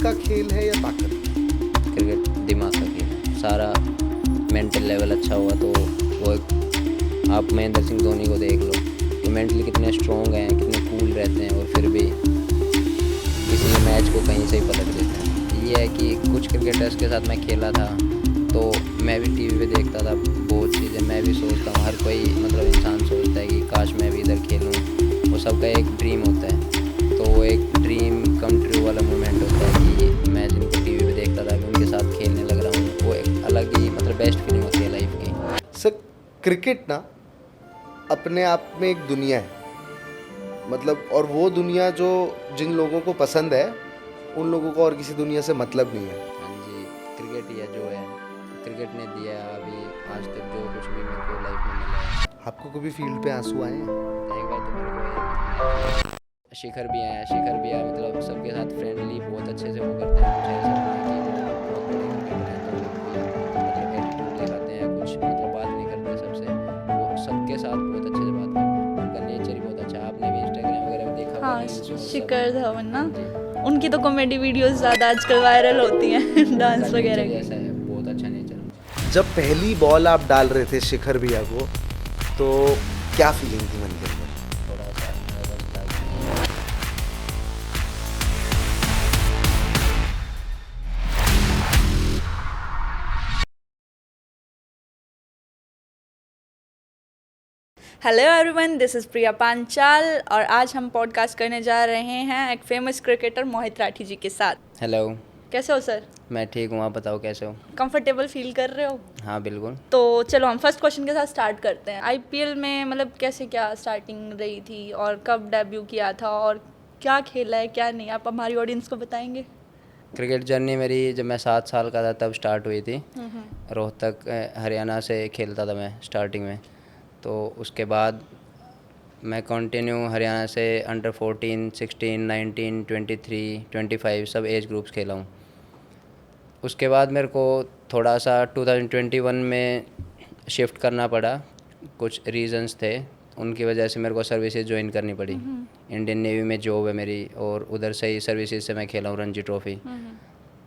का खेल है या ताकत? क्रिकेट दिमाग का खेल है। सारा मेंटल लेवल अच्छा हुआ तो वो आप महेंद्र सिंह धोनी को देख लो कि मेंटली कितने स्ट्रॉन्ग हैं, कितने कूल रहते हैं और फिर भी किसी मैच को कहीं से ही पलट देते हैं। ये है कि कुछ क्रिकेटर्स के साथ मैं खेला था तो मैं भी टीवी पे देखता था बहुत चीज़ें, मैं भी सोचता हूँ, हर कोई मतलब इंसान सोचता है कि काश मैं भी इधर खेलूँ। वो सबका एक ड्रीम होता है, तो वो एक ड्रीम कम ट्रू वाला मोमेंट होता है कि मैं जिनको टीवी पे देखता था कि उनके साथ खेलने लग रहा हूँ। वो एक अलग ही मतलब बेस्ट फीलिंग होती है लाइफ की। सर, क्रिकेट ना अपने आप में एक दुनिया है, मतलब, और वो दुनिया जो जिन लोगों को पसंद है उन लोगों को और किसी दुनिया से मतलब नहीं है। हाँ जी, क्रिकेट ही है जो है, क्रिकेट ने दिया है अभी आज तक जो कुछ भी मेरे को लाइफ में मिला है। आपको कभी फील्ड पे आंसू आए हैं? एक बार तो मेरे को एक मैच शिखर भी आया, शिखर भी आया, मतलब सबके साथ फ्रेंडली बहुत अच्छे से वो करते हैं। कुछ ऐसा नहीं है कि वो बहुत बड़े क्रिकेटर हैं तो मतलब एटीट्यूड दिखाते हैं, कुछ मतलब बात नहीं करते सबसे। वो सबके साथ बहुत अच्छे से बात करते हैं, उनका नेचर ही बहुत अच्छा है। आपने भी इंस्टाग्राम वगैरह में देखा होगा, हाँ, रील्स में वो सब। शिखर धवन ना, हाँ जी, उनकी तो कॉमेडी वीडियोस ज़्यादा आजकल वायरल होती हैं उनका डांस वगैरह नेचर की। जैसा है, बहुत अच्छा नेचर। जब पहली बॉल आप डाल रहे थे शिखर भैया को, तो क्या फीलिंग थी मन के अंदर? थोड़ा सा नर्वस था कि हेलो एवरीवन, दिस इज़ प्रिया पांचाल और आज हम पॉडकास्ट करने जा रहे हैं एक फेमस क्रिकेटर मोहित राठी जी के साथ। हेलो। कैसे हो सर? मैं ठीक हूँ, आप बताओ कैसे हो? कंफर्टेबल फील कर रहे हो? हाँ बिल्कुल। तो चलो हम फर्स्ट क्वेश्चन के साथ स्टार्ट करते हैं। आईपीएल में मतलब कैसे क्या स्टार्टिंग रही थी और कब डेब्यू किया था और क्या खेला है क्या नहीं, आप हमारी ऑडियंस को बताएंगे? क्रिकेट जर्नी मेरी जब मैं 7 साल का था तब स्टार्ट हुई थी। रोहतक हरियाणा से खेलता था मैं स्टार्टिंग में। तो उसके बाद मैं कंटिन्यू हरियाणा से अंडर 14, 16, 19, 23, 25 सब एज ग्रुप्स खेला हूँ। उसके बाद मेरे को थोड़ा सा 2021 में शिफ्ट करना पड़ा, कुछ रीजंस थे, उनकी वजह से मेरे को सर्विसेज ज्वाइन करनी पड़ी। इंडियन नेवी में जॉब है मेरी और उधर से ही सर्विसेज से मैं खेला हूँ रणजी ट्रॉफ़ी।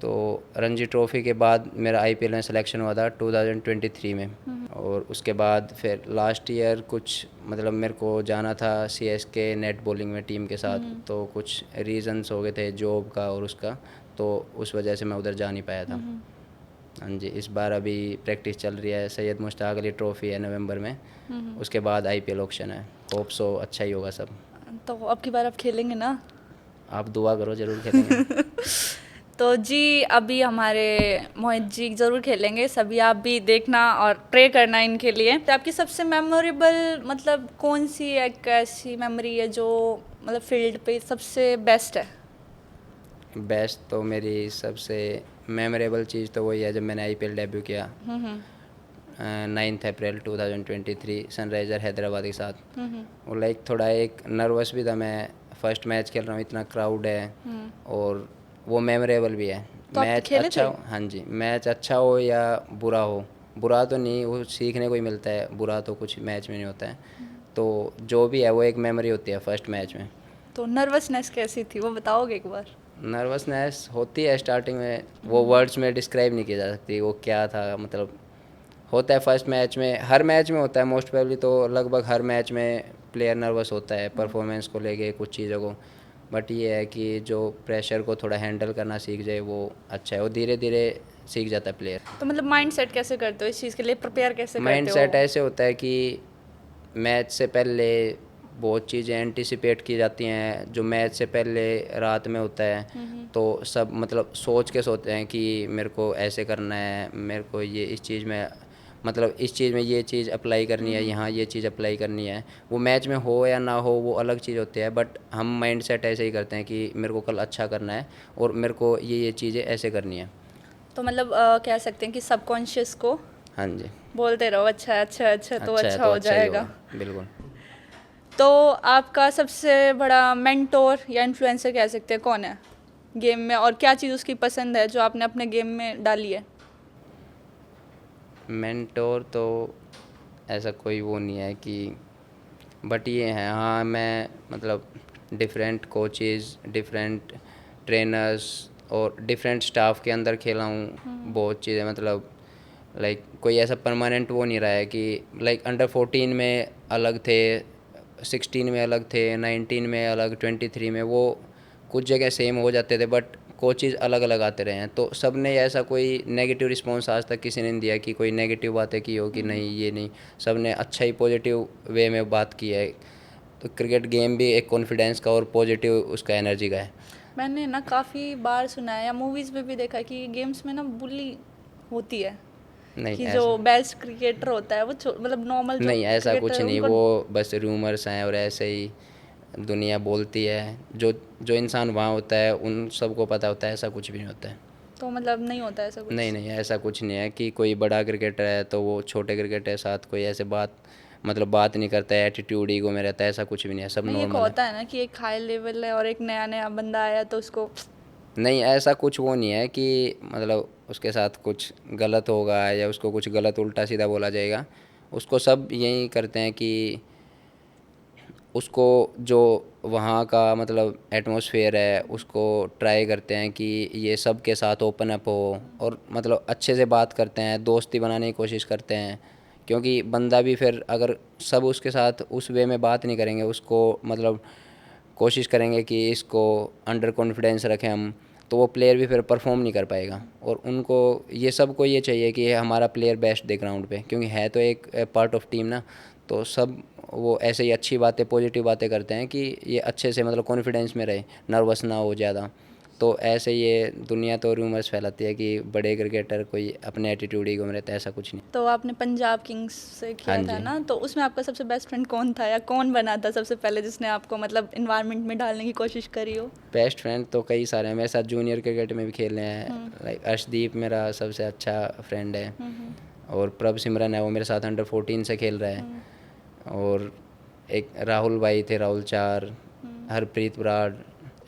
तो रणजी ट्रॉफ़ी के बाद मेरा आईपीएल में सिलेक्शन हुआ था 2023 में। और उसके बाद फिर लास्ट ईयर कुछ मतलब मेरे को जाना था सीएसके नेट बॉलिंग में टीम के साथ, तो कुछ रीजंस हो गए थे जॉब का और उसका, तो उस वजह से मैं उधर जा नहीं पाया था। हाँ जी, इस बार अभी प्रैक्टिस चल रही है, सैयद मुश्ताक अली ट्रॉफ़ी है नवंबर में, उसके बाद आईपीएल ऑक्शन है। होप सो अच्छा ही होगा सब। तो अब की बार आप खेलेंगे ना? आप दुआ करो, ज़रूर खेलेंगे। तो जी अभी हमारे मोहित जी ज़रूर खेलेंगे, सभी आप भी देखना और प्रे करना इनके लिए। तो आपकी सबसे मेमोरेबल मतलब कौन सी एक ऐसी मेमोरी है जो मतलब फील्ड पे सबसे बेस्ट है? बेस्ट तो मेरी सबसे मेमोरेबल चीज़ तो वही है जब मैंने आईपीएल डेब्यू किया 9 अप्रैल 2023 सनराइज़र हैदराबाद के साथ। और लाइक थोड़ा एक नर्वस भी था, मैं फर्स्ट मैच खेल रहा हूँ, इतना क्राउड है और वो मेमोरेबल भी है। तो आप मैच खेले अच्छा थे? हो, हाँ जी, मैच अच्छा हो या बुरा हो, बुरा तो नहीं, वो सीखने को ही मिलता है, बुरा तो कुछ मैच में नहीं होता है। तो जो भी है वो एक मेमोरी होती है फर्स्ट मैच में। तो नर्वसनेस कैसी थी वो बताओगे एक बार? नर्वसनेस होती है स्टार्टिंग में, वो वर्ड्स में डिस्क्राइब नहीं की जा सकती वो क्या था, मतलब होता है फर्स्ट मैच में, हर मैच में होता है मोस्ट प्रोबेबली, तो लगभग हर मैच में प्लेयर नर्वस होता है परफॉर्मेंस को लेके कुछ चीज़ों को। बट ये है कि जो प्रेशर को थोड़ा हैंडल करना सीख जाए वो अच्छा है, वो धीरे धीरे सीख जाता है प्लेयर। तो मतलब माइंड सेट कैसे करते हो इस चीज़ के लिए, प्रिपेयर कैसे माइंड करते हो? सेट ऐसे होता है कि मैच से पहले बहुत चीज़ें एंटिसिपेट की जाती हैं, जो मैच से पहले रात में होता है तो सब मतलब सोच के सोते हैं कि मेरे को ऐसे करना है, मेरे को ये इस चीज़ में मतलब इस चीज़ में ये चीज़ अप्लाई करनी है, यहाँ ये चीज़ अप्लाई करनी है। वो मैच में हो या ना हो वो अलग चीज़ होती है, बट हम माइंड सेट ऐसे ही करते हैं कि मेरे को कल अच्छा करना है और मेरे को ये चीज़ें ऐसे करनी है। तो मतलब कह सकते हैं कि सबकॉन्शियस को हाँ जी, बोलते रहो अच्छा है, अच्छा है, अच्छा तो अच्छा है अच्छा तो हो अच्छा ही जाएगा। होगा, बिल्कुल। तो आपका सबसे बड़ा मेंटोर या इन्फ्लुएंसर कह सकते हैं कौन है गेम में, और क्या चीज़ उसकी पसंद है जो आपने अपने गेम में डाली है? मेंटोर तो ऐसा कोई वो नहीं है कि, बट ये है, हाँ मैं मतलब डिफरेंट कोचेज़, डिफरेंट ट्रेनर्स और डिफरेंट स्टाफ के अंदर खेला हूँ बहुत चीज़ें, मतलब लाइक कोई ऐसा परमानेंट वो नहीं रहा है कि लाइक अंडर 14 में अलग थे, 16 में अलग थे, 19 में अलग, 23 में, वो कुछ जगह सेम हो जाते थे बट कोचेज़ अलग अलग आते रहे हैं। तो सब ने ऐसा कोई नेगेटिव रिस्पॉन्स आज तक किसी ने नहीं दिया कि कोई नेगेटिव बातें की हो कि नहीं ये नहीं, सब ने अच्छा ही पॉजिटिव वे में बात की है। तो क्रिकेट गेम भी एक कॉन्फिडेंस का और पॉजिटिव उसका एनर्जी का है। मैंने ना काफ़ी बार सुना है या मूवीज़ में भी देखा कि गेम्स में ना बुली होती है, नहीं कि ऐसा जो बेस्ट क्रिकेटर होता है वो मतलब नॉर्मल जो नहीं, ऐसा क्रिकेटर कुछ है नहीं, उनको। वो बस रूमर्स हैं और ऐसे ही दुनिया बोलती है। जो जो इंसान वहाँ होता है उन सबको पता होता है, ऐसा कुछ भी नहीं होता है। तो मतलब नहीं होता ऐसा कुछ? नहीं नहीं, ऐसा कुछ नहीं है कि कोई बड़ा क्रिकेटर है तो वो छोटे क्रिकेटर के साथ कोई ऐसे बात नहीं करता है, एटीट्यूड ईगो में रहता है, ऐसा कुछ भी नहीं है, सब नहीं, एक नॉर्मल है। होता है ना कि एक हाई लेवल है और एक नया नया बंदा आया तो उसको। नहीं, ऐसा कुछ वो नहीं है कि मतलब उसके साथ कुछ गलत होगा या उसको कुछ गलत उल्टा सीधा बोला जाएगा। उसको सब यही करते हैं कि उसको जो वहाँ का मतलब एटमॉस्फेयर है उसको ट्राई करते हैं कि ये सब के साथ ओपन अप हो और मतलब अच्छे से बात करते हैं, दोस्ती बनाने की कोशिश करते हैं। क्योंकि बंदा भी फिर अगर सब उसके साथ उस वे में बात नहीं करेंगे, उसको मतलब कोशिश करेंगे कि इसको अंडर कॉन्फिडेंस रखें हम, तो वो प्लेयर भी फिर परफॉर्म नहीं कर पाएगा। और उनको ये सबको ये चाहिए कि हमारा प्लेयर बेस्ट दे ग्राउंड पे, क्योंकि है तो एक पार्ट ऑफ टीम ना। तो सब वो ऐसे ही अच्छी बातें पॉजिटिव बातें करते हैं कि ये अच्छे से मतलब कॉन्फिडेंस में रहे, नर्वस ना हो ज़्यादा। तो ऐसे ये दुनिया तो रूमर्स फैलाती है कि बड़े क्रिकेटर कोई अपने एटीट्यूड ईगो में रहता है, ऐसा कुछ नहीं। तो आपने पंजाब किंग्स से किया हाँ था जी। ना, तो उसमें आपका सबसे बेस्ट फ्रेंड कौन था या कौन बना था सबसे पहले जिसने आपको मतलब इन्वायरमेंट में डालने की कोशिश करी हो? बेस्ट फ्रेंड तो कई सारे हैं, मेरे साथ जूनियर क्रिकेट में भी खेले हैं। लाइक अर्शदीप मेरा सबसे अच्छा फ्रेंड है, और प्रभ सिमरन है वो मेरे साथ अंडर 14 से खेल रहा है। और एक राहुल भाई थे, राहुल चार, हरप्रीत बराड़,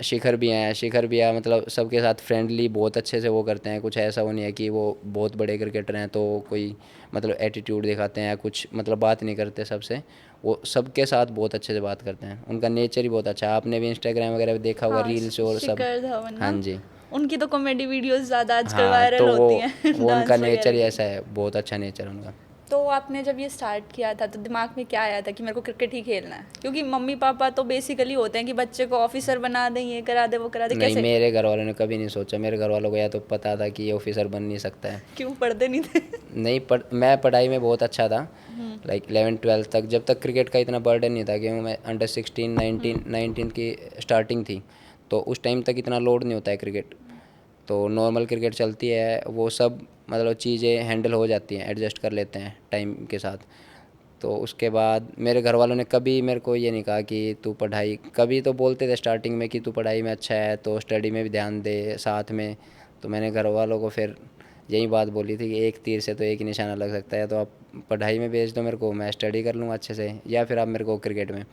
शिखर भी हैं, शिखर भी है, मतलब सबके साथ फ्रेंडली बहुत अच्छे से वो करते हैं। कुछ ऐसा वो नहीं है कि वो बहुत बड़े क्रिकेटर हैं तो कोई मतलब एटीट्यूड दिखाते हैं या कुछ मतलब बात नहीं करते सबसे। वो सबके साथ बहुत अच्छे से बात करते हैं, उनका नेचर ही बहुत अच्छा है। आपने भी इंस्टाग्राम वगैरह पे देखा होगा, हाँ, रील्स और सब। शिखर धवन हाँ ना, जी। उनकी तो कॉमेडी वीडियोस ज़्यादा आजकल हाँ, वायरल तो होती हैं वो उनका डांस नेचर वगैरह ही की। ऐसा है, बहुत अच्छा नेचर है उनका। तो आपने जब ये स्टार्ट किया था तो दिमाग में क्या आया था कि मेरे को क्रिकेट ही खेलना है? क्योंकि मम्मी पापा तो बेसिकली होते हैं कि बच्चे को ऑफिसर बना दें, ये करा दे वो करा दे, नहीं, कैसे? मेरे घर वालों ने कभी नहीं सोचा। मेरे घर वालों को या तो पता था कि ये ऑफिसर बन नहीं सकता है। क्यों पढ़ते नहीं थे? नहीं मैं पढ़ाई में बहुत अच्छा था, लाइक 11-12 तक, जब तक क्रिकेट का इतना बर्डन नहीं था, क्योंकि मैं अंडर 16 19 की स्टार्टिंग थी, तो उस टाइम तक इतना लोड नहीं होता है क्रिकेट। तो नॉर्मल क्रिकेट चलती है, वो सब मतलब चीज़ें हैंडल हो जाती हैं, एडजस्ट कर लेते हैं टाइम के साथ। तो उसके बाद मेरे घर वालों ने कभी मेरे को ये नहीं कहा कि तू पढ़ाई, कभी तो बोलते थे स्टार्टिंग में कि तू पढ़ाई में अच्छा है तो स्टडी में भी ध्यान दे साथ में। तो मैंने घर वालों को फिर यही बात बोली थी कि एक तीर से तो एक ही निशाना लग सकता है, तो आप पढ़ाई में भेज दो मेरे को, मैं स्टडी कर लूँगा अच्छे से, या फिर आप मेरे को क्रिकेट में।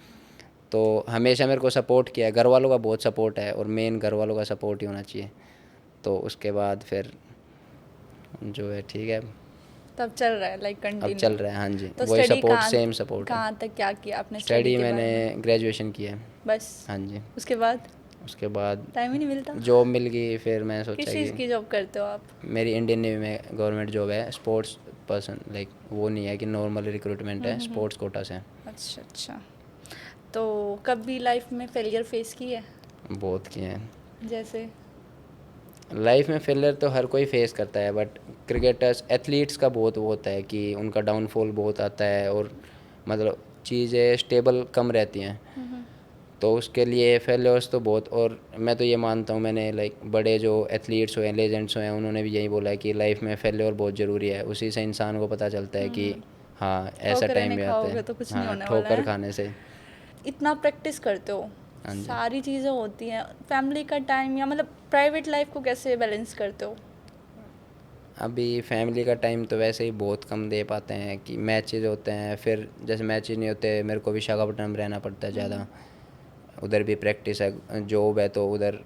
तो हमेशा मेरे को सपोर्ट किया है, घर वालों का बहुत सपोर्ट है, और मेन घर वालों का सपोर्ट ही होना चाहिए। तो उसके बाद फिर जो है ठीक है, तब चल रहा है लाइक अब कंटिन्यू? चल रहा है। हाँ जी, तो वही स्टडी सपोर्ट, सेम सपोर्ट है। कहाँ तक क्या किया आपने स्टडी स्टडी के मैंने बारे में? ग्रेजुएशन किया है। बस? हाँ जी। उसके बाद उसके बाद टाइम ही नहीं मिलता? जॉब मिल गई, फिर मैं किस सोचा चीज़ कि की जॉब करते हो आप? मेरी इंडियन नेवी में गवर्नमेंट जॉब है, स्पोर्ट्स पर्सन, लाइक वो नहीं है कि नॉर्मल रिक्रूटमेंट है, स्पोर्ट्स कोटा से। अच्छा अच्छा। तो कभी लाइफ में फेलियर फेस की है? बहुत किए हैं जैसे? लाइफ में। फेलियर तो हर कोई फेस करता है, बट क्रिकेटर्स एथलीट्स का बहुत वो होता है कि उनका डाउनफॉल बहुत आता है, और मतलब चीज़ें स्टेबल कम रहती हैं। तो उसके लिए फेलियर्स तो बहुत, और मैं तो ये मानता हूँ, मैंने लाइक बड़े जो एथलीट्स हुए हैं, लेजेंड्स हुए हैं, उन्होंने भी यही बोला है कि लाइफ में फेलियर बहुत ज़रूरी है। उसी से इंसान को पता चलता है कि हाँ ऐसा ठोकरें टाइम नहीं भी आता खाओगे है। तो कुछ नहीं हाँ, होने वाला ठोकर है। खाने से। इतना प्रैक्टिस करते हो, हाँ जी। सारी चीज़ें होती हैं, फैमिली का टाइम या मतलब प्राइवेट लाइफ को कैसे बैलेंस करते हो? अभी फैमिली का टाइम तो वैसे ही बहुत कम दे पाते हैं, कि मैचेज होते हैं, फिर जैसे मैचेज नहीं होते मेरे को विशाखापट्टनम रहना पड़ता है ज़्यादा, उधर भी प्रैक्टिस है, जॉब है, तो उधर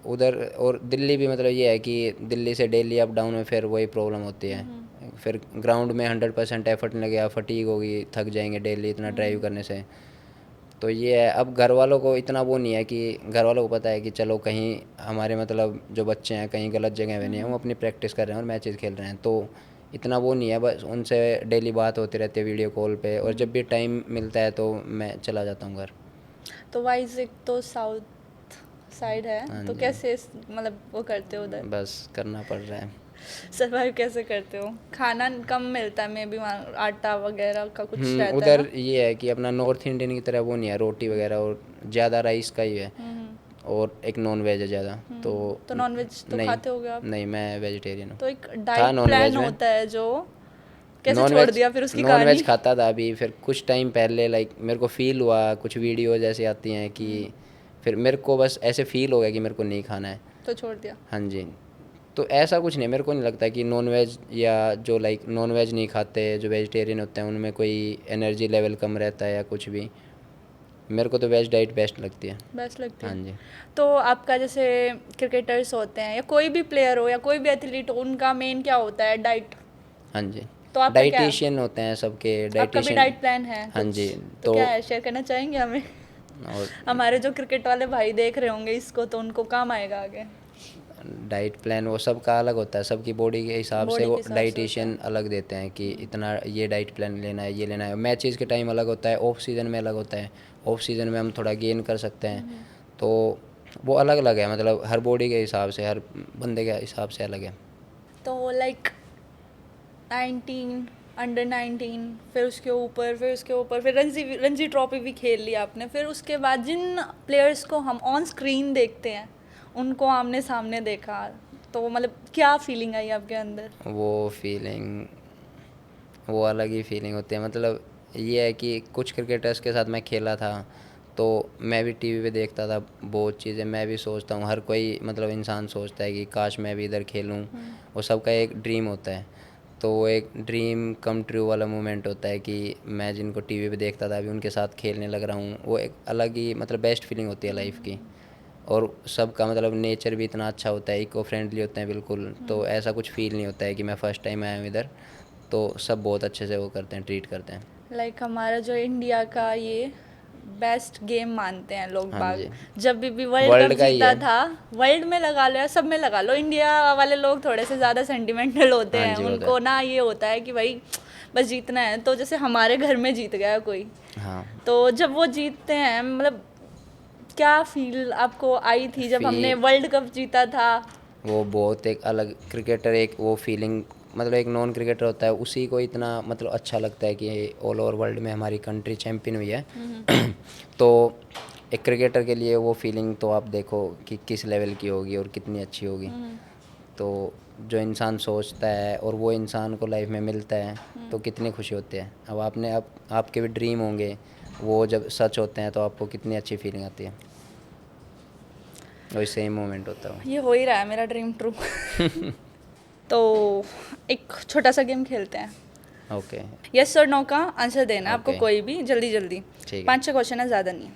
उधर और दिल्ली भी, मतलब ये है कि दिल्ली से डेली अप डाउन में फिर वही प्रॉब्लम होती है। फिर ग्राउंड में 100% एफर्ट नहीं लगेगा, फटीग होगी, थक जाएंगे डेली इतना ड्राइव करने से। तो ये है, अब घर वालों को इतना वो नहीं है कि घर वालों को पता है कि चलो कहीं हमारे मतलब जो बच्चे हैं कहीं गलत जगह में नहीं है, वो अपनी प्रैक्टिस कर रहे हैं और मैचेस खेल रहे हैं, तो इतना वो नहीं है। बस उनसे डेली बात होती रहती है वीडियो कॉल पे, और जब भी टाइम मिलता है तो मैं चला जाता हूँ घर। तो वाइजैक तो साउथ साइड है, हाँ तो जी। कैसे मतलब वो करते हो उधर, बस करना पड़ रहा है। सर्वाइव कैसे करते हो? खाना कम मिलता है, मे भी वहाँ आटा वगैरह का कुछ रहता है उधर ना? ये है कि अपना नॉर्थ इंडियन की तरह वो नहीं है, रोटी वगैरह और ज़्यादा राइस का ही है, और एक नॉन वेज है ज़्यादा। तो नॉन वेज तो नहीं, खाते होगे आप? नहीं मैं वेजिटेरियन हूँ। तो एक था डाइट नॉन प्लान वेज में, होता है जो कैसे नॉन छोड़ वेज दिया फिर उसकी नॉन कहानी? वेज खाता था अभी, फिर कुछ टाइम पहले लाइक मेरे को फील हुआ, कुछ वीडियो जैसी आती हैं कि फिर मेरे को बस ऐसे फील हो गया कि मेरे को नहीं खाना है। तो छोड़ दिया। हाँ जी। तो ऐसा कुछ नहीं, मेरे को नहीं लगता कि नॉन वेज या जो लाइक नॉन वेज नहीं खाते जो वेजिटेरियन होते हैं उनमें कोई एनर्जी लेवल कम रहता है या कुछ भी। मेरे को तो वेज डाइट बेस्ट लगती है। बेस्ट लगती हाँ है। जी। तो आपका जैसे क्रिकेटर्स होते हैं या कोई भी प्लेयर हो या कोई भी एथलीट हो, उनका मेन क्या होता है? डाइट। हाँ जी। तो आपका क्या है? डाइटिशियन होते हैं सबके, आपका भी डाइटिशियन। डाइट प्लान है हाँ कुछ? जी। तो क्या है, शेयर करना चाहेंगे हमें? और हमारे जो क्रिकेट वाले भाई देख रहे होंगे इसको, तो उनको काम आएगा आगे। डाइट प्लान वो सबका अलग होता है, सबकी बॉडी के हिसाब से बॉडी के वो हिसाब से होता डाइटिशियन है। अलग देते हैं कि इतना ये डाइट प्लान लेना है, ये लेना है। मैचेस के टाइम अलग होता है, ऑफ सीज़न में अलग होता है। ऑफ सीज़न में हम थोड़ा गेन कर सकते हैं, तो वो अलग अलग है, मतलब हर बॉडी के हिसाब से, हर बंदे के हिसाब से अलग है। तो लाइक 19, अंडर 19, फिर उसके ऊपर फिर रणजी रणजी ट्रॉफी भी खेल लिया आपने। फिर उसके बाद जिन प्लेयर्स को हम ऑन स्क्रीन देखते हैं उनको आमने सामने देखा, तो मतलब क्या फीलिंग आई आपके अंदर? वो फीलिंग, वो अलग ही फीलिंग होती है। मतलब ये है कि कुछ क्रिकेटर्स के साथ मैं खेला था, तो मैं भी टीवी पे देखता था बहुत चीज़ें, मैं भी सोचता हूँ, हर कोई मतलब इंसान सोचता है कि काश मैं भी इधर खेलूँ। वो सबका एक ड्रीम होता है, तो वो एक ड्रीम कम ट्रू वाला मोमेंट होता है कि मैं जिनको टीवी पे देखता था अभी उनके साथ खेलने लग रहा हूँ। वो एक अलग ही मतलब बेस्ट फीलिंग होती है लाइफ की। और सबका मतलब नेचर भी इतना अच्छा होता है, इको फ्रेंडली होते हैं बिल्कुल, तो ऐसा कुछ फील नहीं होता है कि मैं फ़र्स्ट टाइम आया हूँ इधर। तो सब बहुत अच्छे से वो करते हैं, ट्रीट करते हैं। लाइक हमारा जो इंडिया का ये बेस्ट गेम मानते हैं लोग हाँ बाग। जी। जब भी वर्ल्ड कप वर्ल्ड का ही जीता है। था, वर्ल्ड में लगा लो या सब में लगा लो, इंडिया वाले लोग थोड़े से ज़्यादा सेंटिमेंटल होते हाँ हैं। जी, वो तो उनको है। ना ये होता है कि भाई बस जीतना है। तो जैसे हमारे घर में जीत गया कोई, हाँ। तो जब वो जीतते हैं, मतलब क्या फील आपको आई थी जब हमने फी वर्ल्ड कप जीता था? वो बहुत एक अलग क्रिकेटर, एक वो फीलिंग, मतलब एक नॉन क्रिकेटर होता है उसी को इतना मतलब अच्छा लगता है कि ऑल ओवर वर्ल्ड में हमारी कंट्री चैम्पियन हुई है। तो एक क्रिकेटर के लिए वो फीलिंग तो आप देखो कि किस लेवल की होगी और कितनी अच्छी होगी। तो जो इंसान सोचता है और वो इंसान को लाइफ में मिलता है तो कितनी खुशी होती है। अब आपके भी ड्रीम होंगे, वो जब सच होते हैं तो आपको कितनी अच्छी फीलिंग आती है। वही सेम मोमेंट होता है। ये हो ही रहा है मेरा ड्रीम ट्रू। तो एक छोटा सा गेम खेलते हैं। ओके। यस और नो का आंसर देना है आपको, Okay. कोई भी, जल्दी जल्दी। ठीक है। 5-6 क्वेश्चन है, ज़्यादा नहीं।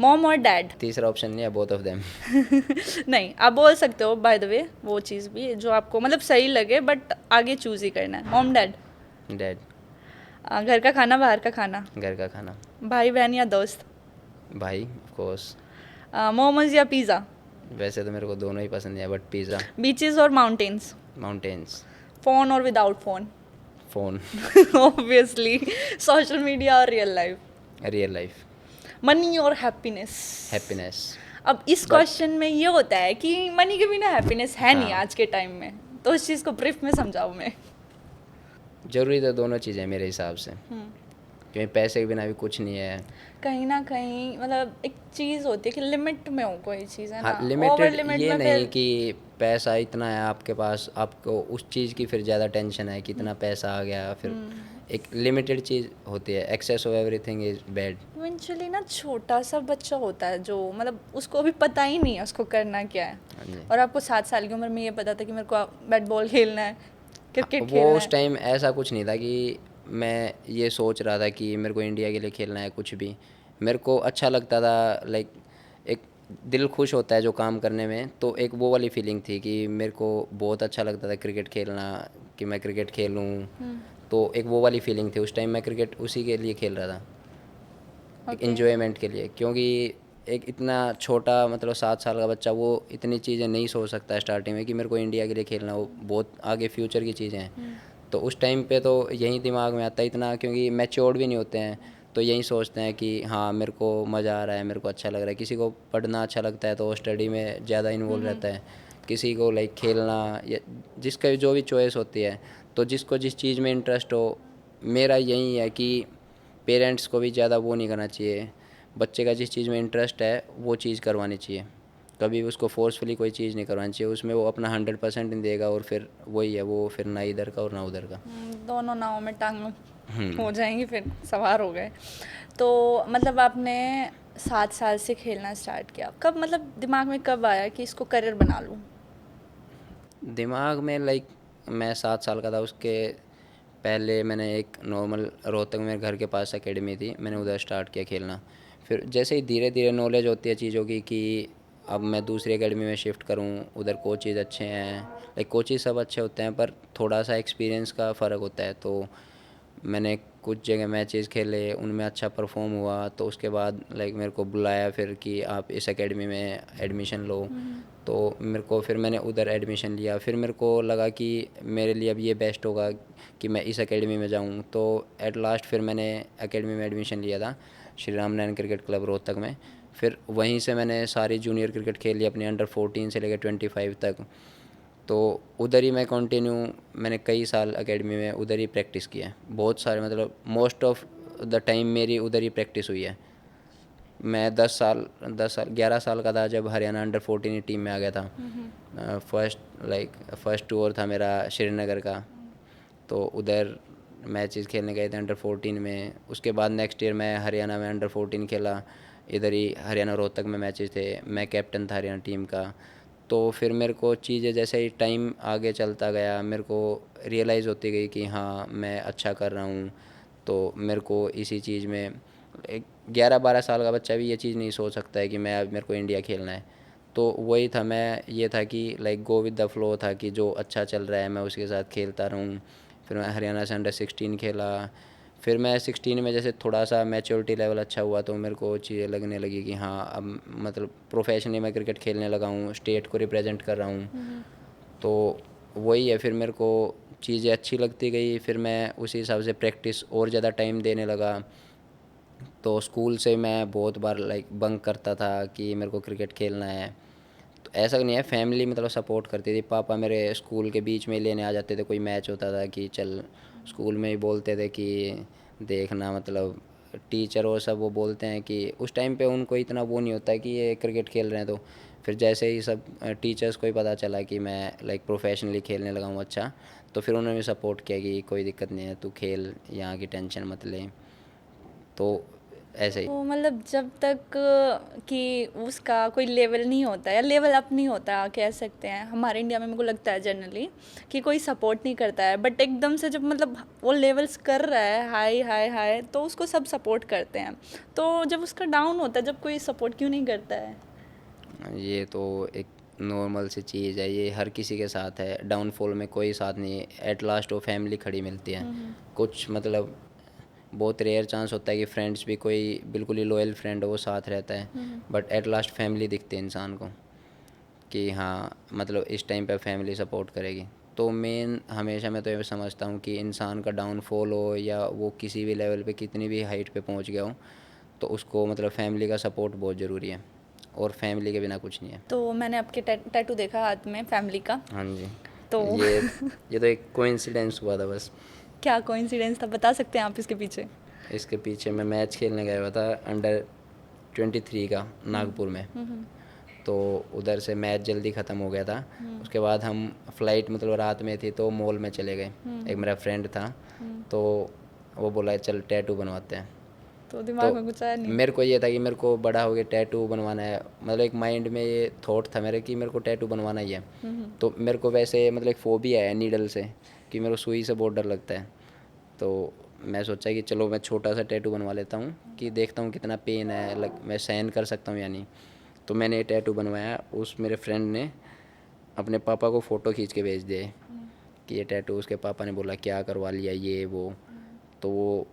मॉम और डैड? तीसरा ऑप्शन नहीं है, बोथ ऑफ देम। नहीं, आप बोल सकते हो बाय द वे वो चीज़ भी जो आपको मतलब सही लगे, बट आगे चूज ही करना है। Mom dad? डैड। घर का खाना बाहर का खाना? घर का खाना। भाई बहन या दोस्त? भाई ऑफ कोर्स। मोमोज या पिज़्ज़ा? वैसे तो मेरे को दोनों ही पसंद है, बट पिज़्ज़ा। बीचेस और माउंटेन्स? माउंटेन्स। फ़ोन और without phone? Phone. Obviously. Social media और real life? Real life. Money और हैप्पीनेस? हैप्पीनेस। अब इस क्वेश्चन में ये होता है कि मनी के बिना हैप्पीनेस है नहीं हाँ। आज के टाइम में, तो इस चीज़ को ब्रीफ में समझाऊँ मैं। जरूरी तो दोनों चीज़ें मेरे हिसाब से, क्योंकि पैसे के बिना भी कुछ नहीं है। कहीं ना कहीं मतलब एक चीज़ होती है कि लिमिट में हो कोई चीज़, है हाँ, ना? ओवर लिमिटेड लिमिट ये में नहीं फिर कि पैसा इतना है आपके पास, आपको उस चीज़ की फिर ज़्यादा टेंशन है, कितना पैसा आ गया। फिर एक लिमिटेड चीज़ होती है, excess of everything is bad. Eventually ना छोटा सा बच्चा होता है जो मतलब उसको अभी पता ही नहीं है उसको करना क्या है, हाँ जी। और आपको 7 साल की उम्र में ये पता था कि मेरे को बैट बॉल खेलना है, क्रिकेट वो खेलना उस है। टाइम ऐसा कुछ नहीं था कि मैं ये सोच रहा था कि मेरे को इंडिया के लिए खेलना है। कुछ भी मेरे को अच्छा लगता था, लाइक एक दिल खुश होता है जो काम करने में, तो एक वो वाली फीलिंग थी कि मेरे को बहुत अच्छा लगता था क्रिकेट खेलना, कि मैं क्रिकेट खेलूं। तो एक वो वाली फीलिंग थी उस टाइम, मैं क्रिकेट उसी के लिए खेल रहा था। एक इन्जॉयमेंट के लिए, क्योंकि एक इतना छोटा मतलब 7 साल का बच्चा वो इतनी चीज़ें नहीं सोच सकता है स्टार्टिंग में कि मेरे को इंडिया के लिए खेलना, वो बहुत आगे फ्यूचर की चीज़ें हैं। तो उस टाइम पे तो यही दिमाग में आता है इतना, क्योंकि मैच्योर्ड भी नहीं होते हैं, तो यही सोचते हैं कि हाँ मेरे को मज़ा आ रहा है, मेरे को अच्छा लग रहा है। किसी को पढ़ना अच्छा लगता है तो वो स्टडी में ज़्यादा इन्वॉल्व रहता है, किसी को लाइक खेलना, या जिसका जो भी चॉइस होती है, तो जिसको जिस चीज़ में इंटरेस्ट हो। मेरा यही है कि पेरेंट्स को भी ज़्यादा वो नहीं करना चाहिए, बच्चे का जिस चीज़ में इंटरेस्ट है वो चीज़ करवानी चाहिए, कभी भी उसको फोर्सफुली कोई चीज़ नहीं करवानी चाहिए, उसमें वो अपना 100% नहीं देगा और फिर वही है, वो फिर ना इधर का और ना उधर का। दोनों नावों में टांग हो जाएंगी, फिर सवार हो गए। तो मतलब आपने 7 साल से खेलना स्टार्ट किया, कब मतलब दिमाग में कब आया कि इसको करियर बना लूँ? दिमाग में लाइक मैं 7 साल का था, उसके पहले मैंने एक नॉर्मल रोहतक में मेरे घर के पास एकेडमी थी, मैंने उधर स्टार्ट किया खेलना। फिर जैसे ही धीरे धीरे नॉलेज होती है चीज़ों की कि अब मैं दूसरी एकेडमी में शिफ्ट करूं, उधर कोचेज़ अच्छे हैं, लाइक कोचेज़ सब अच्छे होते हैं पर थोड़ा सा एक्सपीरियंस का फ़र्क होता है। तो मैंने कुछ जगह मैचेस खेले, उनमें अच्छा परफॉर्म हुआ, तो उसके बाद लाइक मेरे को बुलाया फिर कि आप इस एकेडमी में एडमिशन लो। तो मेरे को फिर मैंने उधर एडमिशन लिया, फिर मेरे को लगा कि मेरे लिए अब ये बेस्ट होगा कि मैं इस एकेडमी में जाऊं। तो एट लास्ट फिर मैंने एकेडमी में एडमिशन लिया था, श्री राम नारायण क्रिकेट क्लब रोहतक में। फिर वहीं से मैंने सारी जूनियर क्रिकेट खेली अपनी, अंडर 14 से लेकर 25 तक। तो उधर ही मैं कंटिन्यू, मैंने कई साल एकेडमी में उधर ही प्रैक्टिस किया है, बहुत सारे मतलब मोस्ट ऑफ द टाइम मेरी उधर ही प्रैक्टिस हुई है। मैं 10 साल 11 साल का था जब हरियाणा अंडर 14 टीम में आ गया था। फर्स्ट टूर था मेरा श्रीनगर का, तो उधर मैचेस खेलने गए थे अंडर 14 में। उसके बाद नेक्स्ट ईयर मैं हरियाणा में अंडर 14 खेला, इधर ही हरियाणा रोहतक में मैचेस थे, मैं कैप्टन था हरियाणा टीम का। तो फिर मेरे को चीज़ें जैसे ही टाइम आगे चलता गया, मेरे को रियलाइज़ होती गई कि हाँ मैं अच्छा कर रहा हूँ। तो मेरे को इसी चीज़ में, एक 11-12 साल का बच्चा भी ये चीज़ नहीं सोच सकता है कि मैं अब मेरे को इंडिया खेलना है। तो वही था, मैं ये था कि like go with the flow था कि जो अच्छा चल रहा है मैं उसके साथ खेलता रहूँ। फिर मैं हरियाणा से अंडर 16 खेला, फिर मैं 16 में जैसे थोड़ा सा मैच्योरिटी लेवल अच्छा हुआ तो मेरे को चीज़ें लगने लगी कि हाँ अब मतलब प्रोफेशनली मैं क्रिकेट खेलने लगा हूँ, स्टेट को रिप्रेजेंट कर रहा हूँ। तो वही है, फिर मेरे को चीज़ें अच्छी लगती गई, फिर मैं उसी हिसाब से प्रैक्टिस और ज़्यादा टाइम देने लगा। तो स्कूल से मैं बहुत बार लाइक बंक करता था कि मेरे को क्रिकेट खेलना है। तो ऐसा नहीं है, फैमिली मतलब सपोर्ट करती थी, पापा मेरे स्कूल के बीच में ही लेने आ जाते थे, कोई मैच होता था कि चल, स्कूल में ही बोलते थे कि देखना, मतलब टीचर और सब वो बोलते हैं कि उस टाइम पे उनको इतना वो नहीं होता है कि ये क्रिकेट खेल रहे हैं। तो फिर जैसे ही सब टीचर्स को ही पता चला कि मैं लाइक प्रोफेशनली खेलने लगा हूँ अच्छा, तो फिर उन्होंने भी सपोर्ट किया कि कोई दिक्कत नहीं है, तू खेल, यहाँ की टेंशन मत ले। तो ऐसे ही। तो मतलब जब तक कि उसका कोई लेवल नहीं होता या लेवल अप नहीं होता, कह सकते हैं हमारे इंडिया में, मेरे को लगता है जनरली कि कोई सपोर्ट नहीं करता है, बट एकदम से जब मतलब वो लेवल्स कर रहा है हाई हाई हाई, तो उसको सब सपोर्ट करते हैं। तो जब उसका डाउन होता है, जब कोई सपोर्ट क्यों नहीं करता है? ये तो एक नॉर्मल सी चीज़ है, ये हर किसी के साथ है, डाउनफॉल में कोई साथ नहीं, एट लास्ट वो फैमिली खड़ी मिलती है। कुछ मतलब बहुत रेयर चांस होता है कि फ्रेंड्स भी कोई बिल्कुल ही लॉयल फ्रेंड हो वो साथ रहता है, बट एट लास्ट फैमिली दिखती है इंसान को कि हाँ मतलब इस टाइम पे फैमिली सपोर्ट करेगी। तो मेन हमेशा मैं तो ये समझता हूँ कि इंसान का डाउनफॉल हो या वो किसी भी लेवल पे कितनी भी हाइट पे पहुँच गया हो, तो उसको मतलब फैमिली का सपोर्ट बहुत ज़रूरी है, और फैमिली के बिना कुछ नहीं है। तो मैंने आपके टैटू देखा हाथ में फैमिली का। हाँ जी। तो ये तो एक कोइंसिडेंस हुआ था बस। क्या कोइंसिडेंस था, बता सकते हैं आप इसके पीछे? इसके पीछे मैं मैच खेलने गया हुआ था अंडर 23 का नागपुर में। तो उधर से मैच जल्दी ख़त्म हो गया था। उसके बाद हम फ्लाइट मतलब रात में थी तो मॉल में चले गए। एक मेरा फ्रेंड था, तो वो बोला चल टैटू बनवाते हैं। तो दिमाग तो में कुछ आया नहीं? मेरे को ये था कि मेरे को बड़ा हो गया टैटू बनवाना है, मतलब एक माइंड में ये थॉट था मेरे कि मेरे को टैटू बनवाना ही है। तो मेरे को वैसे मतलब एक फोबिया है नीडल से, कि मेरे को सुई से बहुत डर लगता है। तो मैं सोचा कि चलो मैं छोटा सा टैटू बनवा लेता हूँ कि देखता हूँ कितना पेन है, मैं सहन कर सकता हूँ या नहीं। तो मैंने ये टैटू बनवाया। उस मेरे फ्रेंड ने अपने पापा को फ़ोटो खींच के भेज दिए कि ये टैटू, उसके पापा ने बोला क्या करवा लिया ये वो। तो वो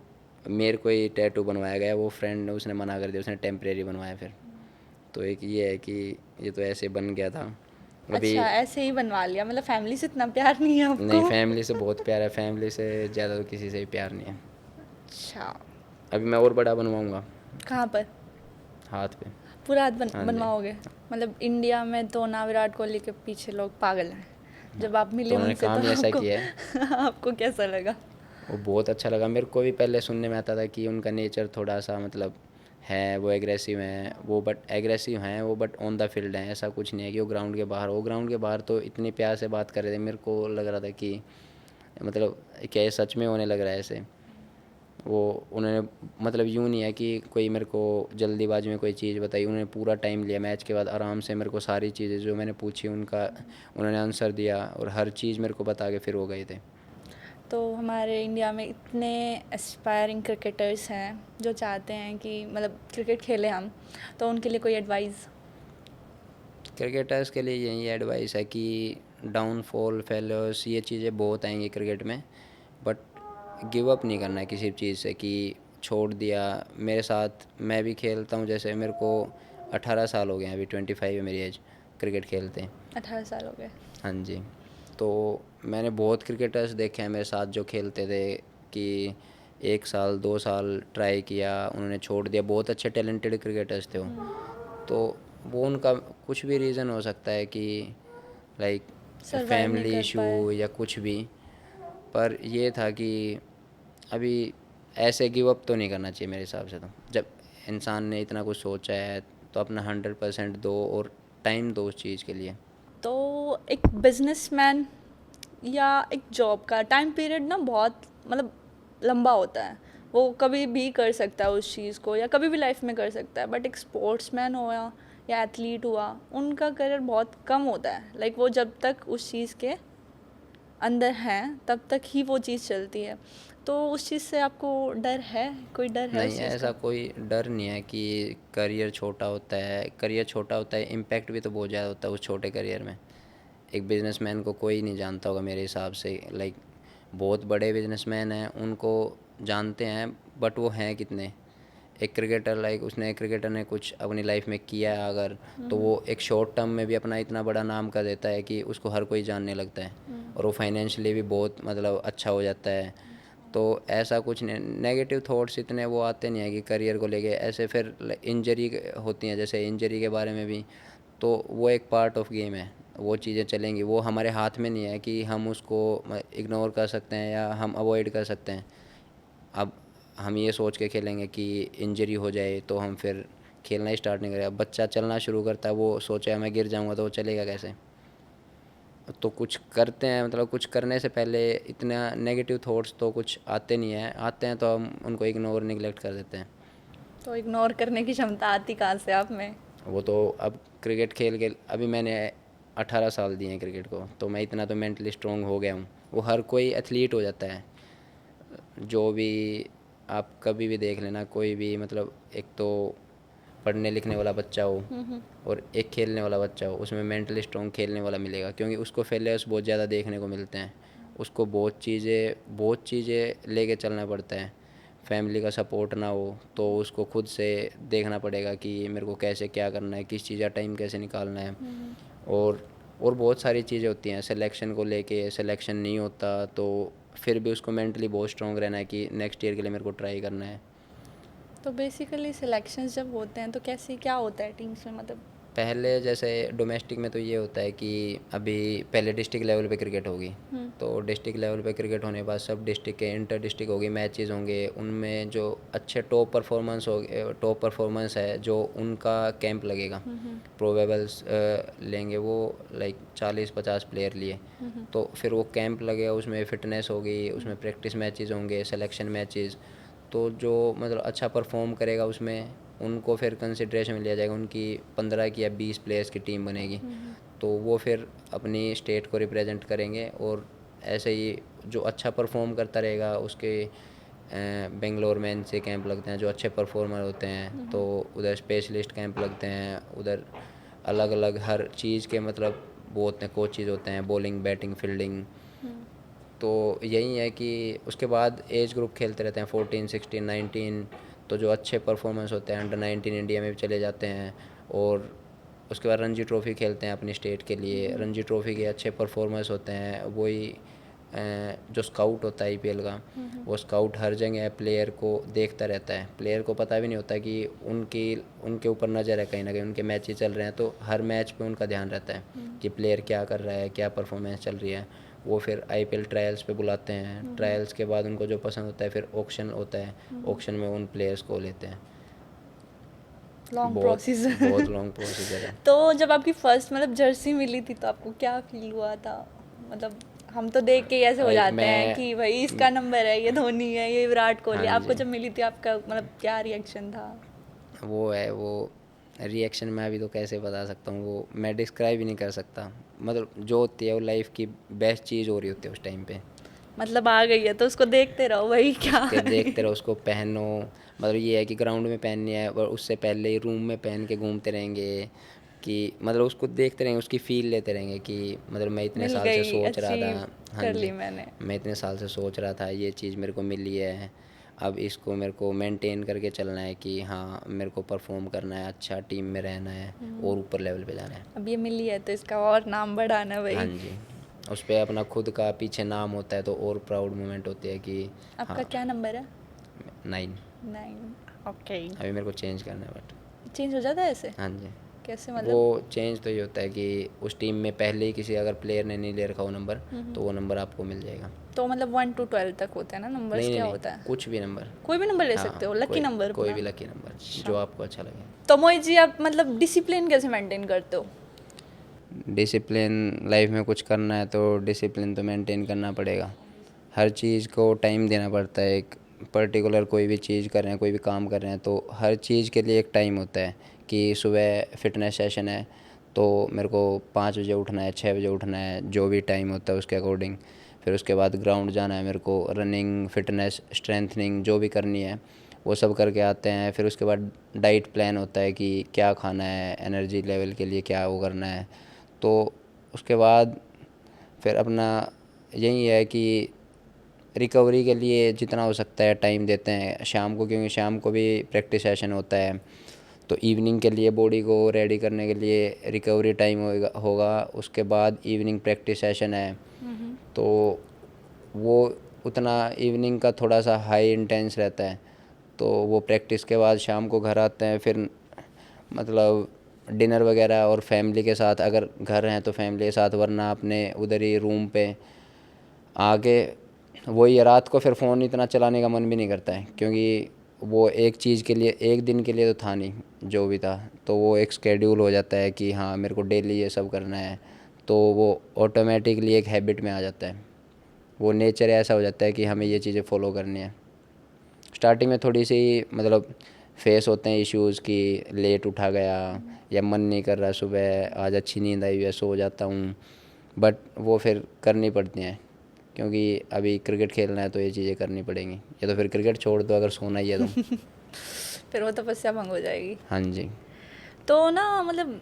मेरे को ही टैटू बनवाया गया, वो फ्रेंड ने उसने मना कर दिया, उसने टेम्परेरी बनवाया फिर। तो एक ये है कि ये तो ऐसे बन गया था अभी। अच्छा, ऐसे ही बनवा लिया, मतलब फैमिली से इतना प्यार नहीं है नहीं, आपको? फैमिली से बहुत प्यार है, फैमिली से ज़्यादा तो किसी से भी प्यार नहीं है। अच्छा, अभी मैं और बड़ा बनवाऊँगा कहाँ पर? हाथ पे। पूरा हाथ हाँ जी। बनवाओगे? मतलब इंडिया में तो ना विराट कोहली के पीछे लोग पागल हैं। जब आप मिले तो उन्होंने उनसे काम तो ही ऐसा आपको किया है। आपको कैसा लगा? वो बहुत अच्छा लगा मेरे को भी। पहले सुनने में आता था कि उनका नेचर थोड़ा सा मतलब है, वो एग्रेसिव हैं, वो बट एग्रेसिव हैं वो, बट ऑन द फील्ड हैं। ऐसा कुछ नहीं है कि वो ग्राउंड के बाहर, वो ग्राउंड के बाहर तो इतनी प्यार से बात कर रहे थे, मेरे को लग रहा था कि मतलब क्या ये सच में होने लग रहा है ऐसे। वो उन्होंने मतलब यूँ नहीं है कि कोई मेरे को जल्दीबाजी में कोई चीज़ बताई, उन्होंने पूरा टाइम लिया। मैच के बाद आराम से मेरे को सारी चीज़ें जो मैंने पूछी उनका उन्होंने आंसर दिया, और हर चीज़ मेरे को बता के फिर वो गए थे। तो हमारे इंडिया में इतने एस्पायरिंग क्रिकेटर्स हैं जो चाहते हैं कि मतलब क्रिकेट खेलें हम, तो उनके लिए कोई एडवाइस? क्रिकेटर्स के लिए यही एडवाइस है कि डाउनफॉल, फेलियर्स, ये चीज़ें बहुत आएंगी क्रिकेट में, बट गिव अप नहीं करना है किसी चीज़ से कि छोड़ दिया। मेरे साथ मैं भी खेलता हूँ, जैसे मेरे को 18 साल हो गए हैं, अभी 25 है मेरी एज क्रिकेट खेलते हैं। 18 साल हो गए। हाँ जी। तो मैंने बहुत क्रिकेटर्स देखे हैं मेरे साथ जो खेलते थे कि 1 साल 2 साल ट्राई किया, उन्होंने छोड़ दिया। बहुत अच्छे टैलेंटेड क्रिकेटर्स थे वो। तो वो उनका कुछ भी रीज़न हो सकता है कि लाइक सरवाइव नहीं फैमिली कर पाए। इशू या कुछ भी, पर ये था कि अभी ऐसे गिव अप तो नहीं करना चाहिए मेरे हिसाब से। तो जब इंसान ने इतना कुछ सोचा है तो अपना 100% दो और टाइम दो उस चीज़ के लिए। तो एक बिजनेसमैन या एक जॉब का टाइम पीरियड ना बहुत मतलब लंबा होता है। वो कभी भी कर सकता है उस चीज़ को, या कभी भी लाइफ में कर सकता है। बट एक स्पोर्ट्समैन हो या एथलीट हुआ, उनका करियर बहुत कम होता है। लाइक वो जब तक उस चीज़ के अंदर हैं तब तक ही वो चीज़ चलती है। तो उस चीज़ से आपको डर है? कोई डर है उस नहीं, चीज़ ऐसा का? कोई डर नहीं है कि करियर छोटा होता है। करियर छोटा होता है, इम्पैक्ट भी तो बहुत ज़्यादा होता है उस छोटे करियर में। एक बिजनेसमैन को कोई नहीं जानता होगा मेरे हिसाब से। लाइक बहुत बड़े बिजनेसमैन हैं उनको जानते हैं, बट वो हैं कितने। एक क्रिकेटर, लाइक उसने क्रिकेटर ने कुछ अपनी लाइफ में किया है अगर, तो वो एक शॉर्ट टर्म में भी अपना इतना बड़ा नाम कर देता है कि उसको हर कोई जानने लगता है, और वो फाइनेंशियली भी बहुत मतलब अच्छा हो जाता है। तो ऐसा कुछ नहीं, नेगेटिव थॉट्स इतने वो आते नहीं है कि करियर को लेके ऐसे। फिर इंजरी होती हैं, जैसे इंजरी के बारे में भी, तो वो एक पार्ट ऑफ गेम है। वो चीज़ें चलेंगी, वो हमारे हाथ में नहीं है कि हम उसको इग्नोर कर सकते हैं या हम अवॉइड कर सकते हैं। अब हम ये सोच के खेलेंगे कि इंजरी हो जाए तो हम फिर खेलना ही स्टार्ट नहीं करें। अब बच्चा चलना शुरू करता है, वो सोचे मैं गिर जाऊंगा तो वो चलेगा कैसे। तो कुछ करते हैं, मतलब कुछ करने से पहले इतना नेगेटिव थॉट्स तो कुछ आते नहीं हैं, आते हैं तो हम उनको इग्नोर निगलेक्ट कर देते हैं। तो इग्नोर करने की क्षमता आती कहाँ से आप में? वो तो अब क्रिकेट खेल के अभी मैंने 18 साल दिए हैं क्रिकेट को, तो मैं इतना तो मेंटली स्ट्रांग हो गया हूँ। वो हर कोई एथलीट हो जाता है, जो भी आप कभी भी देख लेना, कोई भी मतलब एक तो पढ़ने लिखने वाला बच्चा हो और एक खेलने वाला बच्चा हो, उसमें मेंटली स्ट्रॉन्ग खेलने वाला मिलेगा, क्योंकि उसको फेलियर्स बहुत ज़्यादा देखने को मिलते हैं। उसको बहुत चीज़ें लेके चलना पड़ता है। फैमिली का सपोर्ट ना हो तो उसको खुद से देखना पड़ेगा कि मेरे को कैसे क्या करना है, किस चीज़ का टाइम कैसे निकालना है। और और बहुत सारी चीज़ें होती हैं सिलेक्शन को लेके। सिलेक्शन नहीं होता तो फिर भी उसको मेंटली बहुत स्ट्रॉन्ग रहना है कि नेक्स्ट ईयर के लिए मेरे को ट्राई करना है। तो बेसिकली सिलेक्शंस जब होते हैं तो कैसे क्या होता है टीम्स में, मतलब? पहले जैसे डोमेस्टिक में तो ये होता है कि अभी पहले डिस्ट्रिक्ट लेवल पे क्रिकेट होगी, तो डिस्ट्रिक्ट लेवल पे क्रिकेट होने के बाद सब डिस्ट्रिक्ट के इंटर डिस्ट्रिक्ट होगी, मैचेस होंगे। उनमें जो अच्छे टॉप परफॉर्मेंस है जो उनका कैंप लगेगा। प्रोबेबल्स लेंगे वो, लाइक 40-50 प्लेयर लिए, तो फिर वो कैंप लगेगा, उसमें फ़िटनेस होगी, उसमें प्रैक्टिस मैचेस होंगे, सिलेक्शन मैचेस। तो जो मतलब अच्छा परफॉर्म करेगा उसमें उनको फिर कंसिड्रेशन में लिया जाएगा। उनकी 15 की या 20 प्लेयर्स की टीम बनेगी, तो वो फिर अपनी स्टेट को रिप्रेजेंट करेंगे। और ऐसे ही जो अच्छा परफॉर्म करता रहेगा उसके बेंगलोर में से कैंप लगते हैं जो अच्छे परफॉर्मर होते हैं, तो उधर स्पेशलिस्ट कैंप लगते हैं। उधर अलग अलग हर चीज़ के मतलब वो होते हैं, कोचेज़ होते हैं, बॉलिंग बैटिंग फील्डिंग। तो यही है कि उसके बाद एज ग्रुप खेलते रहते हैं 14, 16, 19, तो जो अच्छे परफॉर्मेंस होते हैं अंडर 19 इंडिया में भी चले जाते हैं। और उसके बाद रणजी ट्रॉफ़ी खेलते हैं अपनी स्टेट के लिए। रणजी ट्रॉफ़ी के अच्छे परफॉर्मेंस होते हैं, वही जो स्काउट होता है आईपीएल का, वो स्काउट हर जगह प्लेयर को देखता रहता है। प्लेयर को पता भी नहीं होता कि उनके ऊपर नज़र है, कहीं ना कहीं उनके मैच ही चल रहे हैं, तो हर मैच पे उनका ध्यान रहता है कि प्लेयर क्या कर रहा है, क्या परफॉर्मेंस चल रही है। वो फिर आईपीएल ट्रायल्स पे बुलाते हैं, ट्रायल्स के बाद उनको जो पसंद होता है फिर ऑक्शन होता है, ऑक्शन में उन प्लेयर्स को लेते हैं। लॉन्ग बहुत प्रोसीजर। बहुत लॉन्ग प्रोसीजर है। तो जब आपकी फर्स्ट मतलब जर्सी मिली थी तो आपको क्या फील हुआ था? मतलब हम तो देख के ही ऐसे हो Like, जाते हैं मैं कि भाई इसका नंबर है, ये धोनी है, ये विराट कोहली। हाँ आपको जी, जब मिली थी आपका मतलब क्या रिएक्शन था? वो रिएक्शन मैं अभी तो कैसे बता सकता हूँ, वो मैं डिस्क्राइब ही नहीं कर सकता। मतलब जो होती है वो लाइफ की बेस्ट चीज़ हो रही होती है उस टाइम पे। मतलब आ गई है तो उसको देखते रहो, वही क्या उसके देखते रहो, उसको पहनो। मतलब ये है कि ग्राउंड में पहननी है और उससे पहले ही रूम में पहन के घूमते रहेंगे, कि मतलब उसको देखते रहेंगे, उसकी फ़ील लेते रहेंगे कि मतलब मैं इतने मिल साल से गई, सोच रहा था। अचीव हाँ कर ली जी, मैंने। मैं इतने साल से सोच रहा था, ये चीज़ मेरे को मिली है। अब इसको मेरे को मेंटेन करके चलना है कि हाँ मेरे को परफॉर्म करना है, अच्छा टीम में रहना है और ऊपर लेवल पे जाना है। अब ये मिली है तो इसका और नाम बढ़ाना हाँ भाई। जी, उस पे अपना खुद का पीछे नाम होता है तो और प्राउड मोमेंट होती है कि आपका हाँ। क्या नंबर है? 9। 9। ओके। अभी मेरे को चेंज करना है बट। चेंज हो जाता है ऐसे? हाँ जी, कैसे वो मतलब? चेंज तो ये होता है कि उस टीम में पहले ही किसी अगर प्लेयर ने नहीं ले रखा हो नंबर, तो वो नंबर आपको मिल जाएगा। तो मतलब 1 to 12 तक होते हैं ना नंबर्स, नहीं नहीं क्या नहीं, होता है? कुछ भी नंबर। कोई भी नंबर ले सकते हाँ, हो, लकी नंबर कोई अपना? भी लकी नंबर अच्छा। जो आपको अच्छा लगे। तो मोहित जी आप मतलब डिसिप्लिन कैसे मेंटेन करते हो? डिसिप्लिन लाइफ में कुछ करना है तो डिसिप्लिन तो मेंटेन करना पड़ेगा। हर चीज़ को टाइम देना पड़ता है। एक पर्टिकुलर कोई भी चीज़ कर रहे हैं, कोई भी काम कर रहे हैं, तो हर चीज़ के लिए एक टाइम होता है कि सुबह फिटनेस सेशन है तो मेरे को 5 बजे उठना है, 6 बजे उठना है, जो भी टाइम होता है उसके अकॉर्डिंग। फिर उसके बाद ग्राउंड जाना है मेरे को, रनिंग, फिटनेस, स्ट्रेंथनिंग जो भी करनी है वो सब करके आते हैं। फिर उसके बाद डाइट प्लान होता है कि क्या खाना है, एनर्जी लेवल के लिए क्या वो करना है। तो उसके बाद फिर अपना यही है कि रिकवरी के लिए जितना हो सकता है टाइम देते हैं शाम को, क्योंकि शाम को भी प्रैक्टिस सेशन होता है। तो इवनिंग के लिए बॉडी को रेडी करने के लिए रिकवरी टाइम होगा। उसके बाद इवनिंग प्रैक्टिस सेशन है, तो वो उतना इवनिंग का थोड़ा सा हाई इंटेंस रहता है। तो वो प्रैक्टिस के बाद शाम को घर आते हैं, फिर मतलब डिनर वगैरह और फैमिली के साथ, अगर घर हैं तो फैमिली के साथ, वरना अपने उधर ही रूम पे आके वही है। रात को फिर फ़ोन इतना चलाने का मन भी नहीं करता है, क्योंकि वो एक चीज़ के लिए, एक दिन के लिए तो था नहीं जो भी था, तो वो एक स्केड्यूल हो जाता है कि हाँ मेरे को डेली ये सब करना है। तो वो ऑटोमेटिकली एक हैबिट में आ जाता है, वो नेचर ऐसा हो जाता है कि हमें ये चीज़ें फॉलो करनी है। स्टार्टिंग में थोड़ी सी मतलब फेस होते हैं इश्यूज़ कि लेट उठा गया या मन नहीं कर रहा, सुबह आज अच्छी नींद आई हुई है सो जाता हूँ, बट वो फिर करनी पड़ती हैं क्योंकि अभी क्रिकेट खेलना है तो ये चीज़ें करनी पड़ेंगी, या तो फिर क्रिकेट छोड़ दो अगर सोना ही है तो। फिर वो तपस्या भंग हो जाएगी। हाँ जी। तो ना मतलब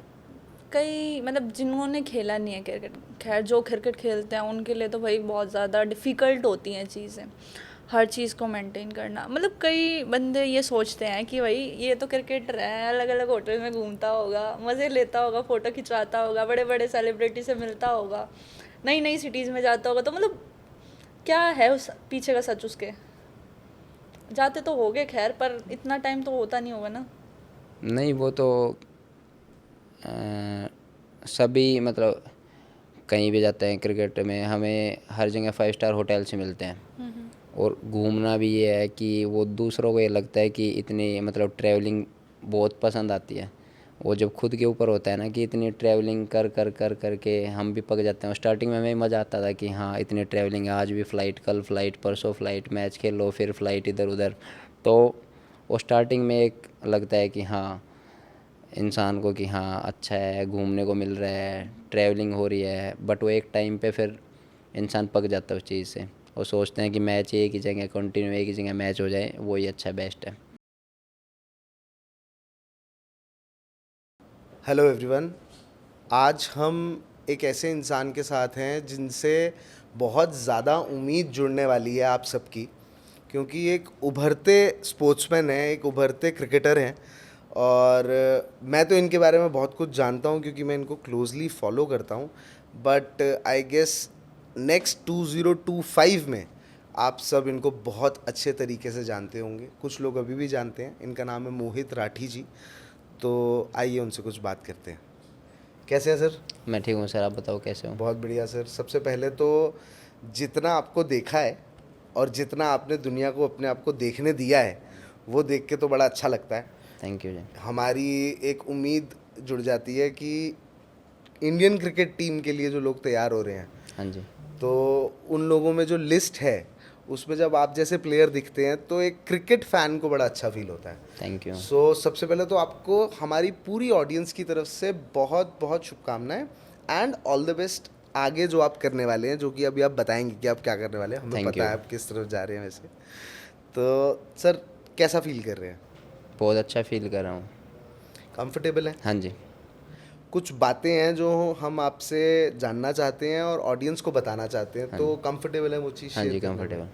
कई मतलब जिन्होंने खेला नहीं है क्रिकेट, खैर जो क्रिकेट खेलते हैं उनके लिए तो भाई बहुत ज़्यादा डिफ़िकल्ट होती हैं चीज़ें, हर चीज़ को मेंटेन करना। मतलब कई बंदे ये सोचते हैं कि भाई ये तो क्रिकेटर है, अलग अलग होटल में घूमता होगा, मज़े लेता होगा, फ़ोटो खिंचवाता होगा, बड़े बड़े सेलिब्रिटी से मिलता होगा, नई नई सिटीज़ में जाता होगा, तो मतलब क्या है उस पीछे का सच उसके? जाते तो होगे खैर, पर इतना टाइम तो होता नहीं होगा ना। नहीं वो तो सभी मतलब कहीं भी जाते हैं क्रिकेट में, हमें हर जगह 5 स्टार होटल से मिलते हैं। और घूमना भी ये है कि वो दूसरों को ये लगता है कि इतनी मतलब ट्रैवलिंग बहुत पसंद आती है। वो जब खुद के ऊपर होता है ना कि इतनी ट्रैवलिंग कर कर कर कर के हम भी पक जाते हैं। स्टार्टिंग में हमें मज़ा आता था कि हाँ इतनी ट्रैवलिंग, आज भी फ़्लाइट, कल फ़्लाइट, परसों फ़्लाइट, मैच खेल लो फिर फ़्लाइट इधर उधर। तो वो स्टार्टिंग में एक लगता है कि हाँ इंसान को कि हाँ अच्छा है, घूमने को मिल रहा है, ट्रैवलिंग हो रही है, बट वो एक टाइम पे फिर इंसान पक जाता है उस चीज़ से। और सोचते हैं कि मैच एक ही जगह कंटिन्यू, एक ही जगह मैच हो जाए, वही अच्छा बेस्ट है। Hello everyone. आज हम एक ऐसे इंसान के साथ हैं जिनसे बहुत ज़्यादा उम्मीद जुड़ने वाली है आप सबकी, क्योंकि एक उभरते स्पोर्ट्समैन हैं, एक उभरते क्रिकेटर हैं। और मैं तो इनके बारे में बहुत कुछ जानता हूँ क्योंकि मैं इनको क्लोजली फॉलो करता हूँ। बट आई गेस नेक्स्ट 2025 में आप सब इनको बहुत अच्छे तरीके से जानते होंगे, कुछ लोग अभी भी जानते हैं। इनका नाम है मोहित राठी जी। तो आइए उनसे कुछ बात करते हैं। कैसे हैं सर? मैं ठीक हूँ सर, आप बताओ कैसे हो? बहुत बढ़िया सर। सबसे पहले तो जितना आपको देखा है और जितना आपने दुनिया को अपने आप को देखने दिया है, वो देख के तो बड़ा अच्छा लगता है। थैंक यू जी। हमारी एक उम्मीद जुड़ जाती है कि इंडियन क्रिकेट टीम के लिए जो लोग तैयार हो रहे हैं, हाँ जी। तो उन लोगों में जो लिस्ट है उसमें जब आप जैसे प्लेयर दिखते हैं तो एक क्रिकेट फ़ैन को बड़ा अच्छा फील होता है। Thank you. सो सबसे पहले तो आपको हमारी पूरी ऑडियंस की तरफ से बहुत बहुत शुभकामनाएं एंड ऑल द बेस्ट। आगे जो आप करने वाले हैं, जो कि अभी आप बताएंगे कि आप क्या करने वाले हैं, हमें Thank पता you. है आप किस तरफ जा रहे हैं वैसे। तो सर कैसा फील कर रहे हैं? बहुत अच्छा फील कर रहा हूँ। कंफर्टेबल है? हाँ जी। कुछ बातें हैं जो हम आपसे जानना चाहते हैं और ऑडियंस को बताना चाहते हैं, तो कंफर्टेबल है वो चीज़ हाँ शेयर जी, करने में? कंफर्टेबल।